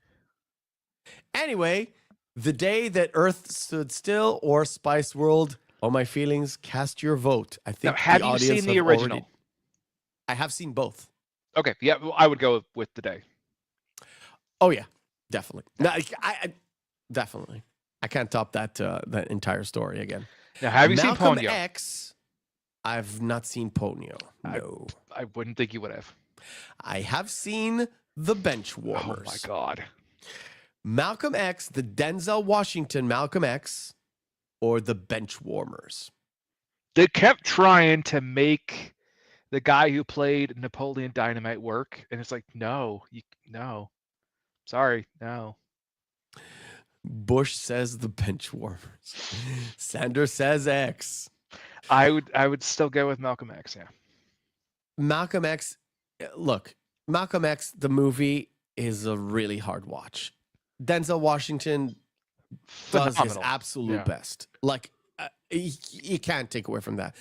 Anyway, The Day That Earth Stood Still or Spice World. All my feelings, cast your vote. I think. Now, have you seen the original? I have seen both. Okay, yeah, well, I would go with The Day. Oh yeah, definitely. No, I definitely. I can't top that entire story again. Now, have you seen Ponyo? X. I've not seen Ponyo. No, I wouldn't think you would have. I have seen The Benchwarmers. Oh my god. Malcolm X, the Denzel Washington Malcolm X, or The Benchwarmers. They kept trying to make the guy who played Napoleon Dynamite work, and it's like, no. Sorry, no. Bush says The Benchwarmers. Sanders says X. I would still go with Malcolm X, yeah. Malcolm X, look, Malcolm X, the movie is a really hard watch. Denzel Washington does his absolute best. Like, you can't take away from that.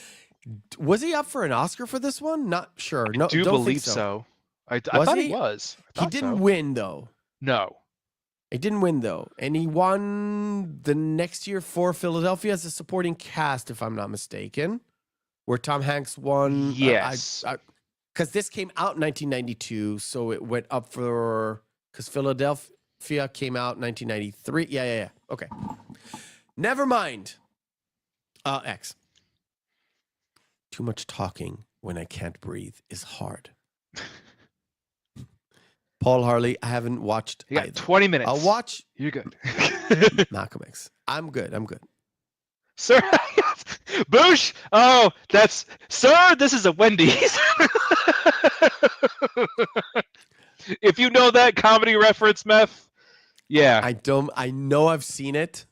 Was he up for an Oscar for this one? Not sure. No, I do don't believe think so. I thought he was. He didn't win, though. No. He didn't win, though. And he won the next year for Philadelphia as a supporting cast, if I'm not mistaken, where Tom Hanks won. Yes. Because this came out in 1992, so it went up for... Because Philadelphia came out in 1993. Yeah. Okay. Never mind. X. too much talking when I can't breathe is hard. Paul Harley, I haven't watched You got either. 20 minutes. I'll watch You're good. Malcolm X. I'm good. Sir, Boosh. Oh, that's sir. This is a Wendy's. If you know that comedy reference, Meth. Yeah. I know I've seen it.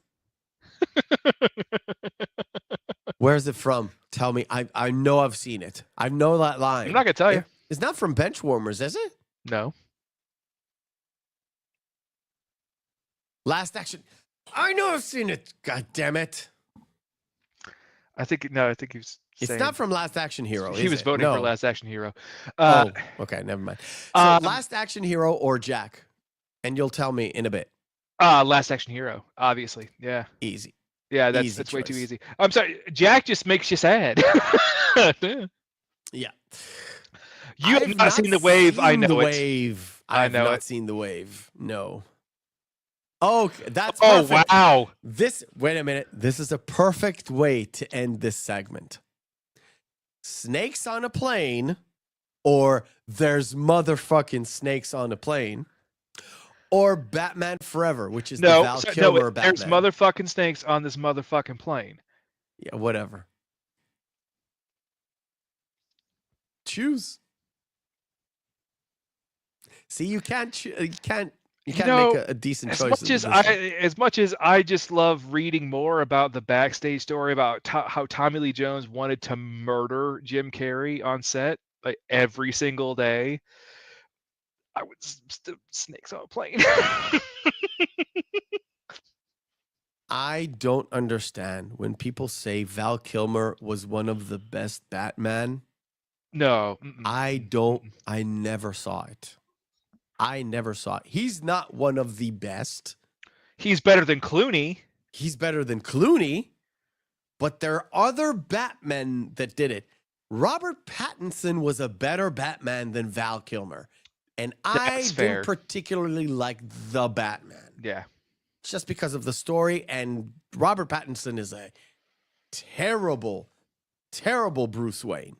Where's it from? Tell me. I know I've seen it. I know that line. I'm not gonna tell you. It's not from Benchwarmers, is it? No. Last Action. I know I've seen it. God damn it. I think he was. It's saying, not from Last Action Hero. He was voting for Last Action Hero. Okay, never mind. So Last Action Hero or Jack, and you'll tell me in a bit. Last Action Hero, obviously. Yeah. Easy. Yeah, that's way too easy. I'm sorry, Jack just makes you sad. Yeah. You have not seen The Wave. I know The it. Wave. I know. Not seen The Wave. No. Oh, that's perfect. perfect. Wow. Wait a minute. This is a perfect way to end this segment. Snakes on a plane, or there's motherfucking snakes on a plane, or Batman Forever, which is the Val Kilmer Batman. There's motherfucking snakes on this motherfucking plane. Yeah, whatever. Choose. See, you can't make a decent choice. As much as I just love reading more about the backstage story about how Tommy Lee Jones wanted to murder Jim Carrey on set like every single day, I would snakes on a plane. I don't understand when people say Val Kilmer was one of the best Batman. No. I never saw it. He's not one of the best. He's better than Clooney. But there are other Batmen that did it. Robert Pattinson was a better Batman than Val Kilmer. And I didn't particularly like the Batman. Yeah. Just because of the story. And Robert Pattinson is a terrible, terrible Bruce Wayne.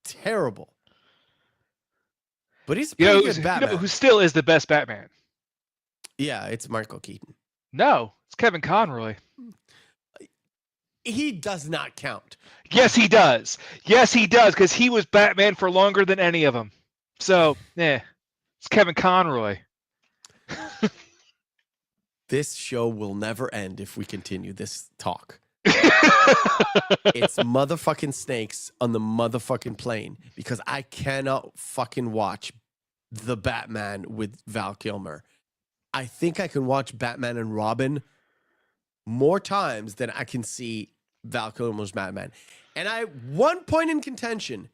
Terrible. But he's a pretty good Batman. You know who still is the best Batman? Yeah, it's Michael Keaton. No, it's Kevin Conroy. He does not count. Yes, he does. Yes, he does, because he was Batman for longer than any of them. So, it's Kevin Conroy. This show will never end if we continue this talk. It's motherfucking snakes on the motherfucking plane because I cannot fucking watch the Batman with Val Kilmer. I think I can watch Batman and Robin more times than I can see Val Kilmer's Batman. And one point in contention,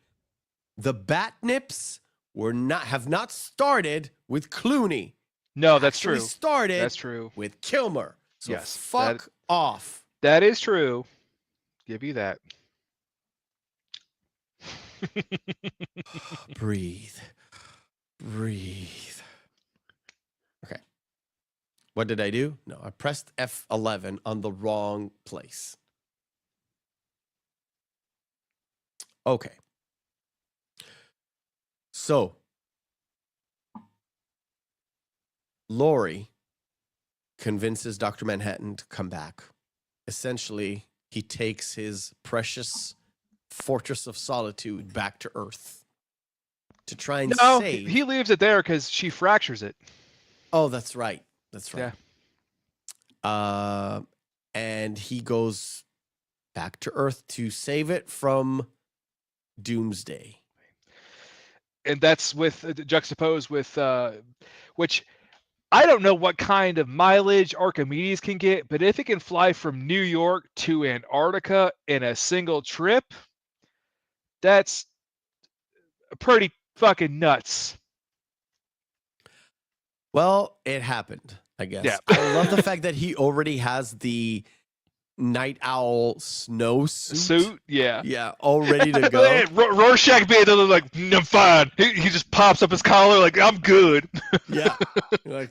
the Batnips have not started with Clooney. No, that's true. That's with Kilmer. So yes, fuck off. That is true. Give you that. Breathe. Okay. What did I do? No, I pressed F11 on the wrong place. Okay. So, Laurie convinces Dr. Manhattan to come back. Essentially, he takes his precious fortress of solitude back to Earth to try and save. He leaves it there because she fractures it. Oh, that's right. Yeah. And he goes back to Earth to save it from Doomsday. And that's juxtaposed with which I don't know what kind of mileage Archimedes can get, but if it can fly from New York to Antarctica in a single trip, that's pretty fucking nuts. Well, it happened, I guess. Yeah. I love the fact that he already has the Night Owl snowsuit. Yeah. Yeah, all ready to go. Rorschach being like, I'm fine. He just pops up his collar like, I'm good. Yeah. Like,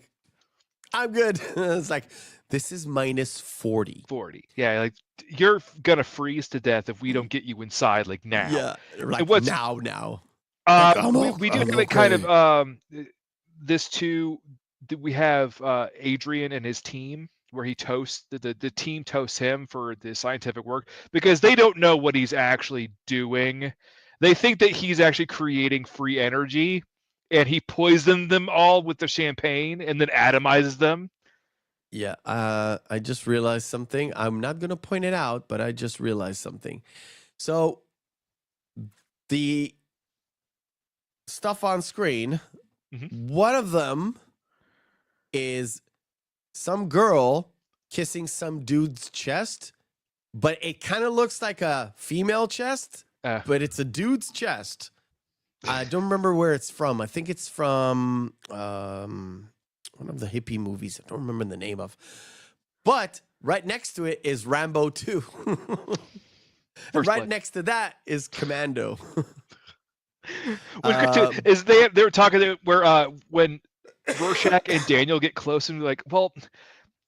I'm good. It's like, This is minus 40. 40. Yeah, like you're gonna freeze to death if we don't get you inside like now. Yeah, like And what's now. Like, we do have it kind of this too. We have Adrian and his team where he toasts the team toasts him for the scientific work because they don't know what he's actually doing. They think that he's actually creating free energy, and he poisoned them all with the champagne and then atomizes them. Yeah, I just realized something. I'm not going to point it out, but I just realized something. So the stuff on screen, one of them is some girl kissing some dude's chest, but it kind of looks like a female chest, but it's a dude's chest. I don't remember where it's from. I think it's from one of the hippie movies. I don't remember the name of. But right next to it is Rambo 2. And right next to that is Commando. Is they were talking where when Rorschach and Daniel get close and like, well,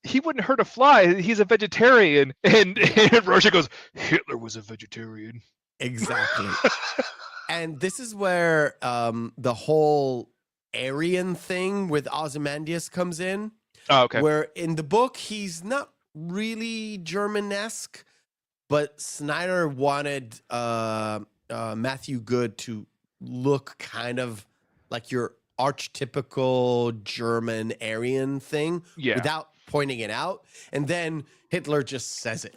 he wouldn't hurt a fly. He's a vegetarian, and Rorschach goes, Hitler was a vegetarian. Exactly. And this is where the whole Aryan thing with Ozymandias comes in. Oh, okay. Where in the book he's not really German-esque, but Snyder wanted Matthew Good to look kind of like your archetypical German Aryan thing without pointing it out. And then Hitler just says it.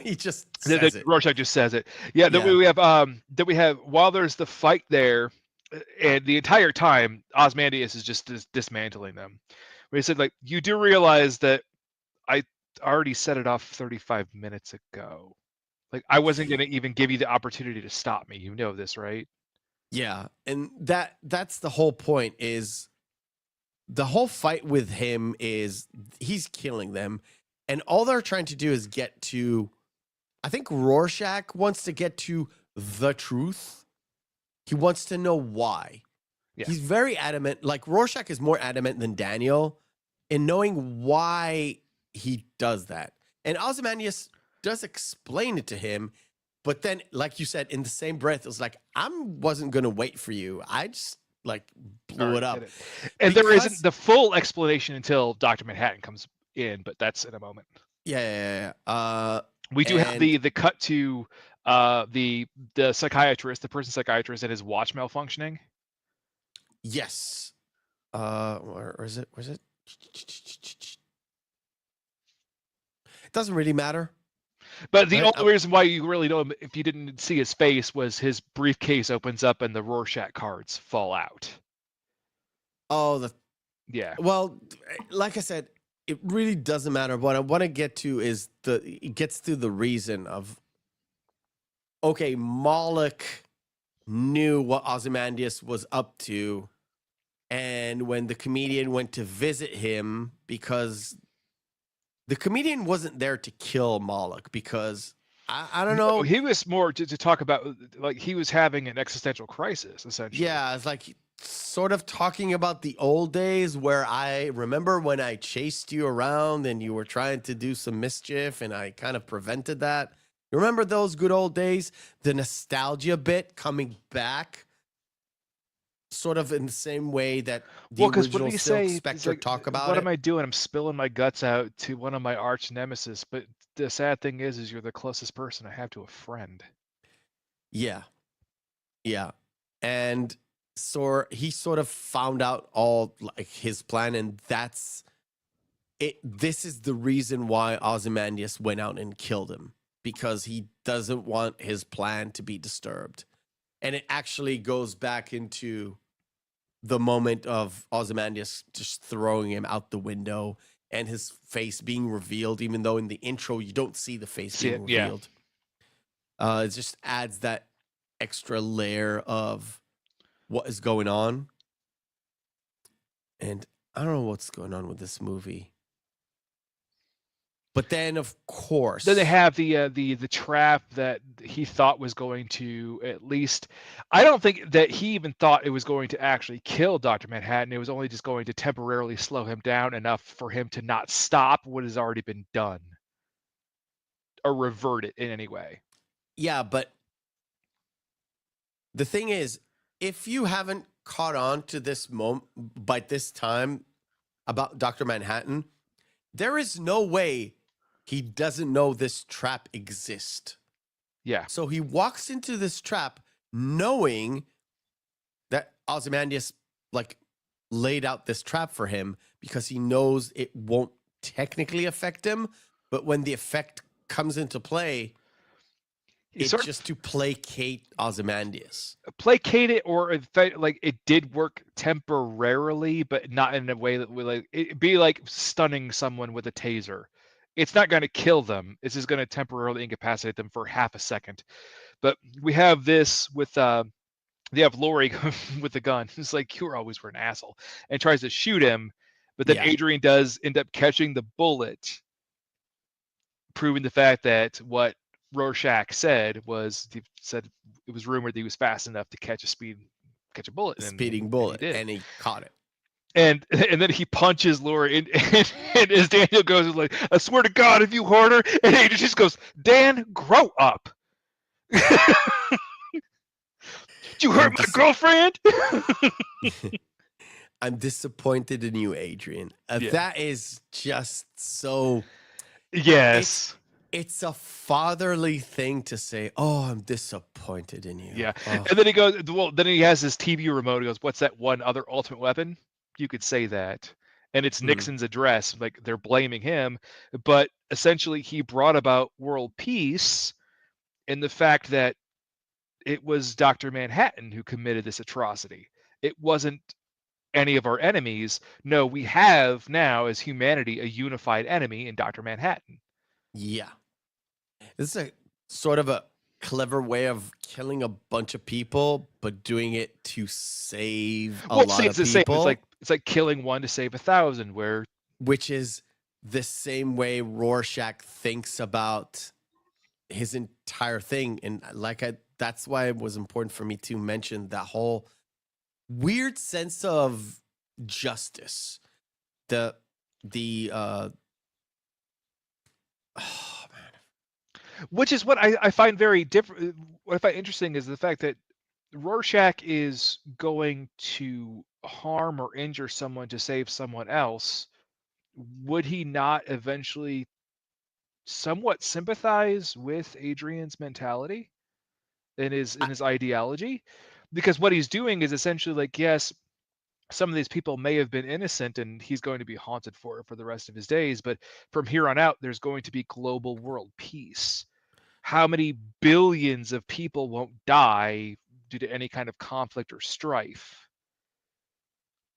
He just says it. Rorschach just says it. Yeah, we have while there's the fight there, and the entire time Ozymandias is just dismantling them. Where he said, like, you do realize that I already set it off 35 minutes ago. Like, I wasn't going to even give you the opportunity to stop me. You know this, right? Yeah, and that's the whole point. Is the whole fight with him is he's killing them, and all they're trying to do is get to. I think Rorschach wants to get to the truth. He wants to know why. Yeah. He's very adamant. Like Rorschach is more adamant than Daniel in knowing why he does that. And Ozymandias does explain it to him, but then, like you said, in the same breath, it was like, I wasn't going to wait for you. I just like blew it up. And there isn't the full explanation until Dr. Manhattan comes in, but that's in a moment. Yeah. We do have the cut to the psychiatrist, the prison psychiatrist, and his watch malfunctioning. Yes. Or is it? Where's it? It doesn't really matter. But the only reason why you really know him, if you didn't see his face, was his briefcase opens up and the Rorschach cards fall out. Oh, yeah. Well, like I said, it really doesn't matter. What I want to get to is it gets to the reason of, okay, Moloch knew what Ozymandias was up to, and when the comedian went to visit him, because the comedian wasn't there to kill Moloch, because I don't know. No, he was more to talk about, like, he was having an existential crisis, essentially. Yeah, it's like sort of talking about the old days where I remember when I chased you around and you were trying to do some mischief and I kind of prevented that. You remember those good old days? The nostalgia bit coming back, sort of in the same way that the original Silk Spectre like, talk about what it. Am I doing? I'm spilling my guts out to one of my arch nemesis. But the sad thing is you're the closest person I have to a friend. Yeah. And so he sort of found out all like his plan, and that's it. This is the reason why Ozymandias went out and killed him, because he doesn't want his plan to be disturbed. And it actually goes back into the moment of Ozymandias just throwing him out the window and his face being revealed, even though in the intro you don't see the face being revealed. Yeah. It just adds that extra layer of what is going on. And I don't know what's going on with this movie. But then, of course, Then they have the trap that he thought was going to at least. I don't think that he even thought it was going to actually kill Dr. Manhattan. It was only just going to temporarily slow him down enough for him to not stop what has already been done or revert it in any way. Yeah, but the thing is, if you haven't caught on to this moment by this time about Dr. Manhattan, there is no way he doesn't know this trap exists. Yeah. So he walks into this trap knowing that Ozymandias like laid out this trap for him because he knows it won't technically affect him, but when the effect comes into play, it's just to placate Ozymandias. Placate it, or like it did work temporarily, but not in a way that would like it'd be like stunning someone with a taser. It's not going to kill them. It's just going to temporarily incapacitate them for half a second. But we have this with they have Laurie with the gun. It's like, you were always an asshole, and tries to shoot him, but then Adrian does end up catching the bullet, proving the fact that what Rorschach said was it was rumored that he was fast enough to catch a bullet, Speeding bullet, and he caught it. And then he punches Laurie, and as Daniel goes, he's like, I swear to God, if you hurt her, and Adrian just goes, Dan, grow up. Did you hurt my girlfriend? I'm disappointed in you, Adrian. That is just so. Yes. It's a fatherly thing to say, oh, I'm disappointed in you. Yeah. Oh. And then he goes, well, then he has his TV remote. He goes, what's that one other ultimate weapon? You could say that. And it's Nixon's address. Like, they're blaming him. But essentially, he brought about world peace in the fact that it was Dr. Manhattan who committed this atrocity. It wasn't any of our enemies. No, we have now, as humanity, a unified enemy in Dr. Manhattan. Yeah. This is a sort of a clever way of killing a bunch of people, but doing it to save a lot of people. It's like killing one to save 1,000, which is the same way Rorschach thinks about his entire thing. And that's why it was important for me to mention that whole weird sense of justice. Which is what I find very different. What I find interesting is the fact that Rorschach is going to harm or injure someone to save someone else. Would he not eventually somewhat sympathize with Adrian's mentality and his ideology? Because what he's doing is essentially like, yes, some of these people may have been innocent and he's going to be haunted for it for the rest of his days, but from here on out, there's going to be global world peace. How many billions of people won't die due to any kind of conflict or strife?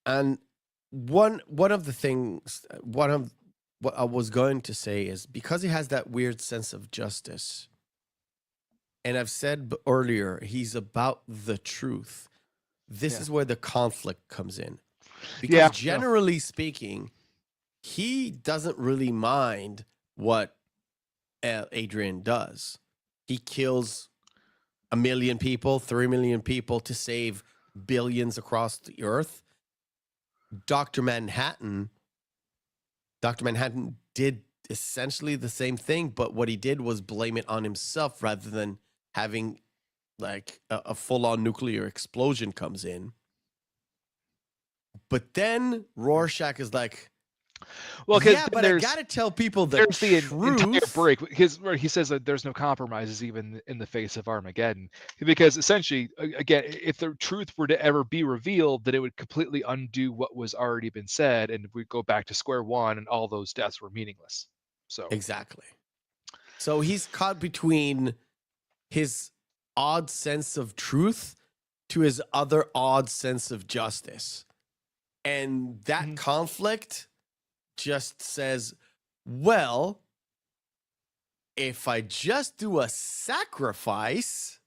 And one of the things, what I was going to say is, because he has that weird sense of justice, and I've said earlier, he's about the truth. This is where the conflict comes in. Because generally speaking, he doesn't really mind what Adrian does. He kills 1 million people, 3 million people to save billions across the earth. Dr. Manhattan did essentially the same thing, but what he did was blame it on himself rather than having like a full-on nuclear explosion comes in. But then Rorschach is like, well, but I gotta tell people the there's the truth. entire break, because he says that there's no compromises even in the face of Armageddon, because essentially, again, if the truth were to ever be revealed, that it would completely undo what was already been said, and we go back to square one, and all those deaths were meaningless. So exactly. So he's caught between his odd sense of truth to his other odd sense of justice, and that conflict just says, well, if I just do a sacrifice,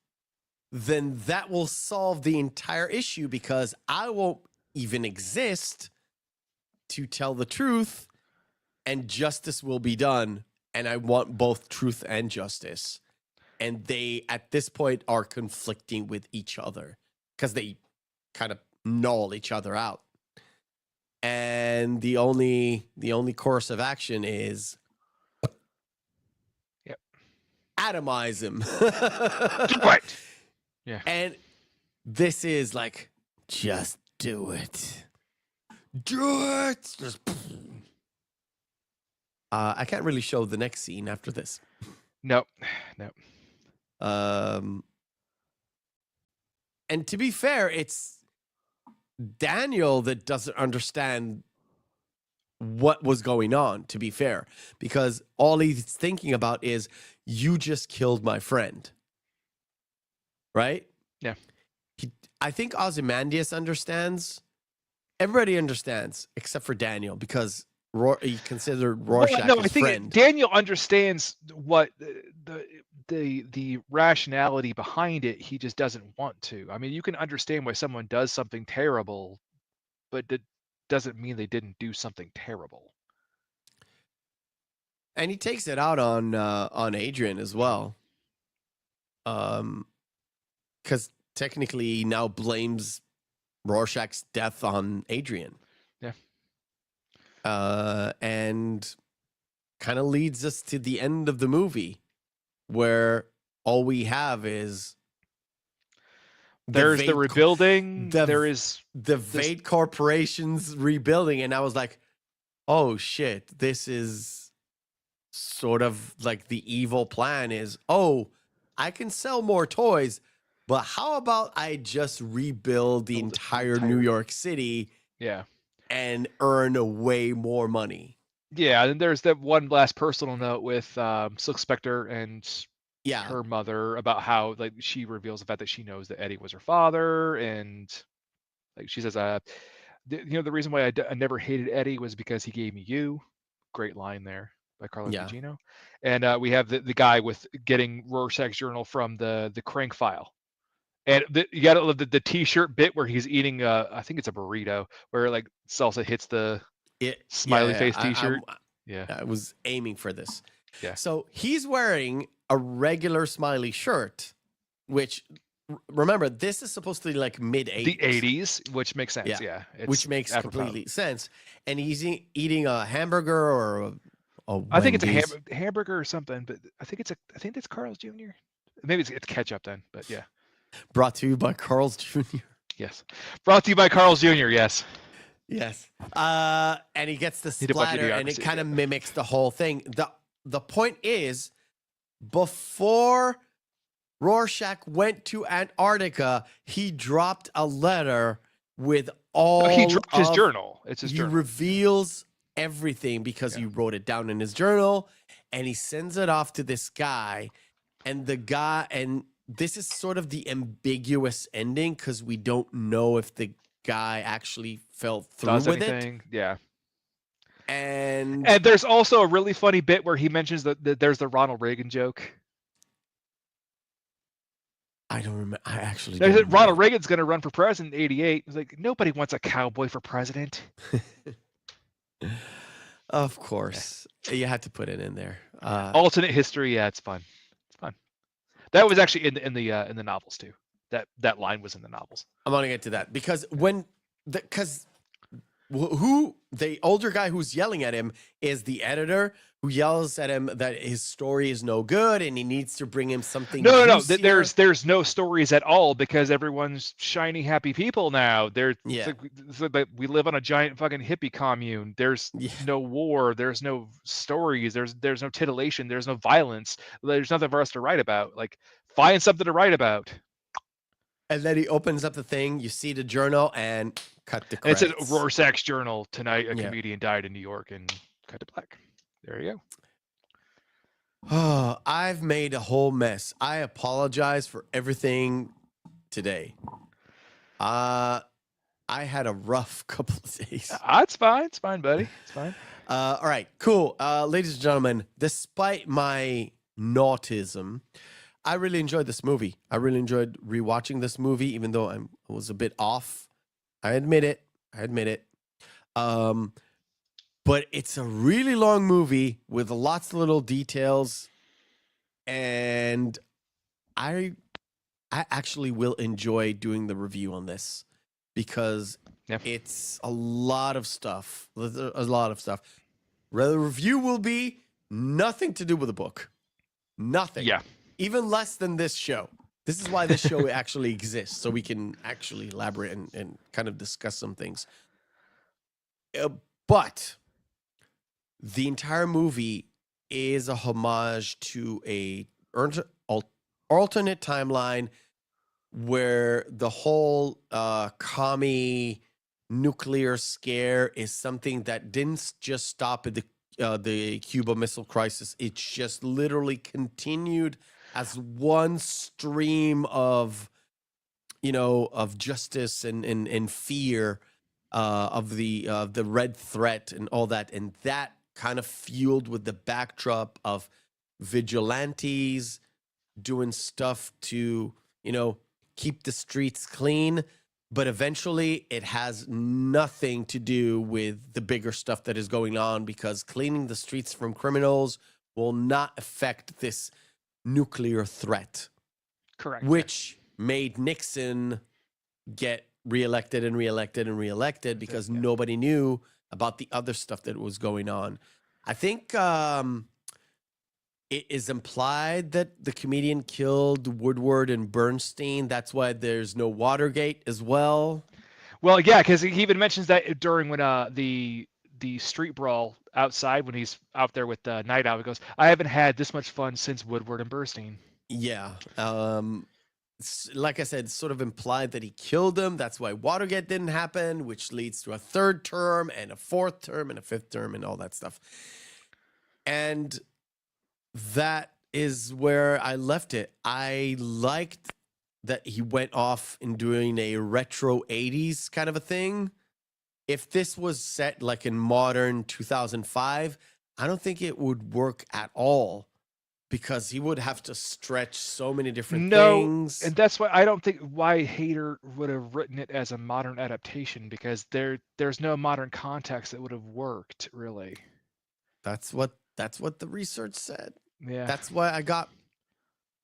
then that will solve the entire issue, because I won't even exist to tell the truth, and justice will be done and I want both truth and justice. And they, at this point, are conflicting with each other because they kind of null each other out. And the only course of action is atomize him. Right. Yeah. And this is like, just do it. Do it. Just. I can't really show the next scene after this. No. And to be fair, it's Daniel that doesn't understand what was going on, to be fair, because all he's thinking about is, you just killed my friend. Right? Yeah. I think Ozymandias understands. Everybody understands except for Daniel, because he considered Rorschach I his think friend. Daniel understands what the rationality behind it. He just doesn't want to. I mean, you can understand why someone does something terrible, but that doesn't mean they didn't do something terrible. And he takes it out on Adrian as well. Because technically he now blames Rorschach's death on Adrian. Yeah. And kind of leads us to the end of the movie, where all we have is there's the rebuilding. There is the Vade Corporation's rebuilding, and I was like, oh shit, this is sort of like the evil plan is, oh, I can sell more toys, but how about I just rebuild the entire New York City? Yeah. And earn way more money. Yeah, and there's that one last personal note with Silk Spectre and her mother about how, like, she reveals the fact that she knows that Eddie was her father, and like she says, the reason why I never hated Eddie was because he gave me you. Great line there by Carlos Gugino. And we have the guy with getting Rorschach's journal from the Crank file. And you got to love the T-shirt bit where he's eating, I think it's a burrito, where like salsa hits the smiley face T-shirt. I was aiming for this. Yeah. So he's wearing a regular smiley shirt, which, remember, this is supposed to be like mid-80s. The 80s, which makes sense. Yeah. Which makes completely sense. And he's eating a hamburger or a I think it's a hamburger or something, but I think it's Carl's Jr. Maybe it's ketchup then, but yeah. Brought to you by Carl's Jr. Yes. Brought to you by Carl's Jr. Yes. Yes. And he gets the splatter, and it kind of mimics the whole thing. The point is, before Rorschach went to Antarctica, he dropped a letter with all. He dropped his journal. It's his journal. He reveals everything because he wrote it down in his journal, and he sends it off to this guy, and this is sort of the ambiguous ending because we don't know if the guy actually fell through with it. Yeah. And there's also a really funny bit where he mentions that there's the Ronald Reagan joke. I don't remember. I actually don't remember. Ronald Reagan's going to run for president in 88. It's like, nobody wants a cowboy for president. Of course. Yeah. You had to put it in there. Alternate history. Yeah, it's fun. That was actually in the novels too. That line was in the novels. I'm gonna get to that because who the older guy who's yelling at him is the editor who yells at him that his story is no good and he needs to bring him something. No. There's no stories at all because everyone's shiny, happy people now. We live on a giant fucking hippie commune. There's no war. There's no stories. There's no titillation. There's no violence. There's nothing for us to write about. Like, find something to write about. And then he opens up the thing. You see the journal and cut the credits. And it says Rorschach's journal. Tonight, a comedian died in New York, and cut to black. There you go. Oh, I've made a whole mess. I apologize for everything today. I had a rough couple of days. It's fine. It's fine, buddy. It's fine. All right, cool. Ladies and gentlemen, despite my nautism, I really enjoyed this movie. I really enjoyed rewatching this movie, even though I was a bit off. I admit it. But But it's a really long movie with lots of little details, and I actually will enjoy doing the review on this because it's a lot of stuff. A lot of stuff. The review will be nothing to do with the book. Nothing. Yeah. Even less than this show. This is why this show actually exists, so we can actually elaborate and kind of discuss some things. But the entire movie is a homage to a alternate timeline where the whole commie nuclear scare is something that didn't just stop at the Cuba Missile Crisis. It's just literally continued as one stream of, of justice and fear of the red threat and all that. And that kind of fueled with the backdrop of vigilantes doing stuff to, keep the streets clean. But eventually it has nothing to do with the bigger stuff that is going on, because cleaning the streets from criminals will not affect this nuclear threat. Correct. Which made Nixon get reelected and reelected and reelected because nobody knew about the other stuff that was going on. I think it is implied that the comedian killed Woodward and Bernstein. That's why there's no Watergate as well. Well, yeah, because he even mentions that during when the street brawl outside, when he's out there with Night Owl, he goes, "I haven't had this much fun since Woodward and Bernstein." Yeah. Like I said, it's sort of implied that he killed him. That's why Watergate didn't happen, which leads to a third term and a fourth term and a fifth term and all that stuff. And that is where I left it. I liked that he went off in doing a retro 80s kind of a thing. If this was set like in modern 2005, I don't think it would work at all, because he would have to stretch so many different things. And that's why I don't think why Hader would have written it as a modern adaptation, because there's no modern context that would have worked, really. That's what the research said. Yeah. That's why I got.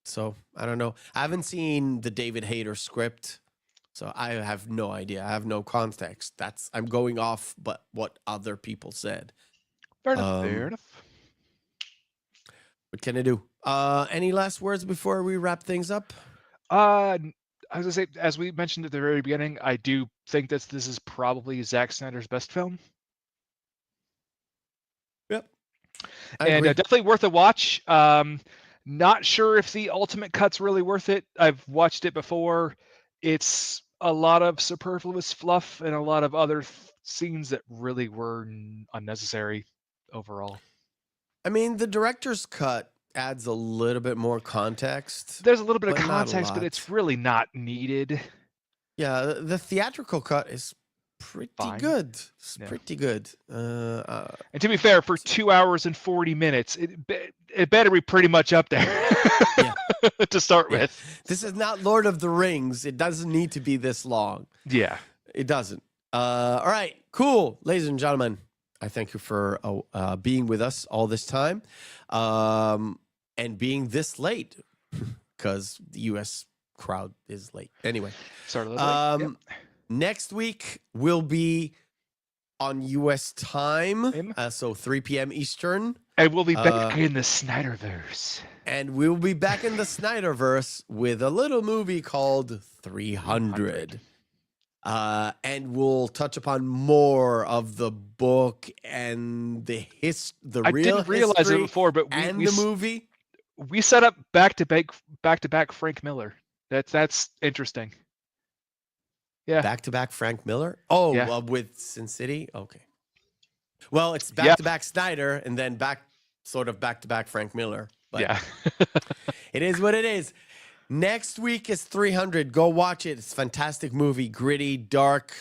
So I don't know. I haven't seen the David Hayter script, so I have no idea. I have no context. I'm going off but what other people said. Fair enough. Fair enough. What can I do? Any last words before we wrap things up? I was gonna say, as we mentioned at the very beginning, I do think that this is probably Zack Snyder's best film. Yep. And definitely worth a watch. Not sure if the ultimate cut's really worth it. I've watched it before. It's a lot of superfluous fluff and a lot of other scenes that really were unnecessary overall. I mean, the director's cut adds a little bit more context. There's a little bit of context, but it's really not needed. Yeah, the theatrical cut is pretty good. It's pretty good. And to be fair, for 2 hours and 40 minutes, it better be pretty much up there to start with. This is not Lord of the Rings. It doesn't need to be this long. Yeah. It doesn't. All right, cool. Ladies and gentlemen, I thank you for being with us all this time and being this late, because the U.S. crowd is late. Anyway. Started a little late. Next week will be on U.S. time, so 3 p.m. Eastern. And we'll be back in the Snyderverse. And we'll be back in the Snyderverse with a little movie called 300. And we'll touch upon more of the book and the I didn't realize it before, but the movie. We set up back to back Frank Miller. That's interesting. Yeah. Back to back Frank Miller. Oh, yeah. With Sin City. Okay. Well, it's back to back Snyder, and then back to back Frank Miller. But yeah. It is what it is. Next week is 300. Go watch it. It's a fantastic movie. Gritty, dark,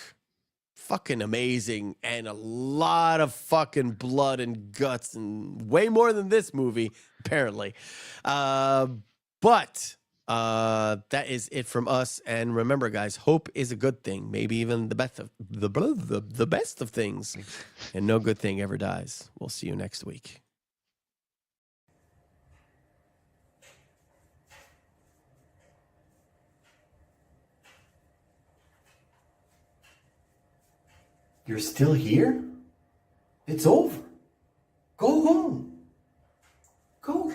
fucking amazing, and a lot of fucking blood and guts, and way more than this movie, apparently. But That is it from us. And remember, guys, hope is a good thing. Maybe even the best of the best of things. And no good thing ever dies. We'll see you next week. You're still here? It's over. Go home. Go.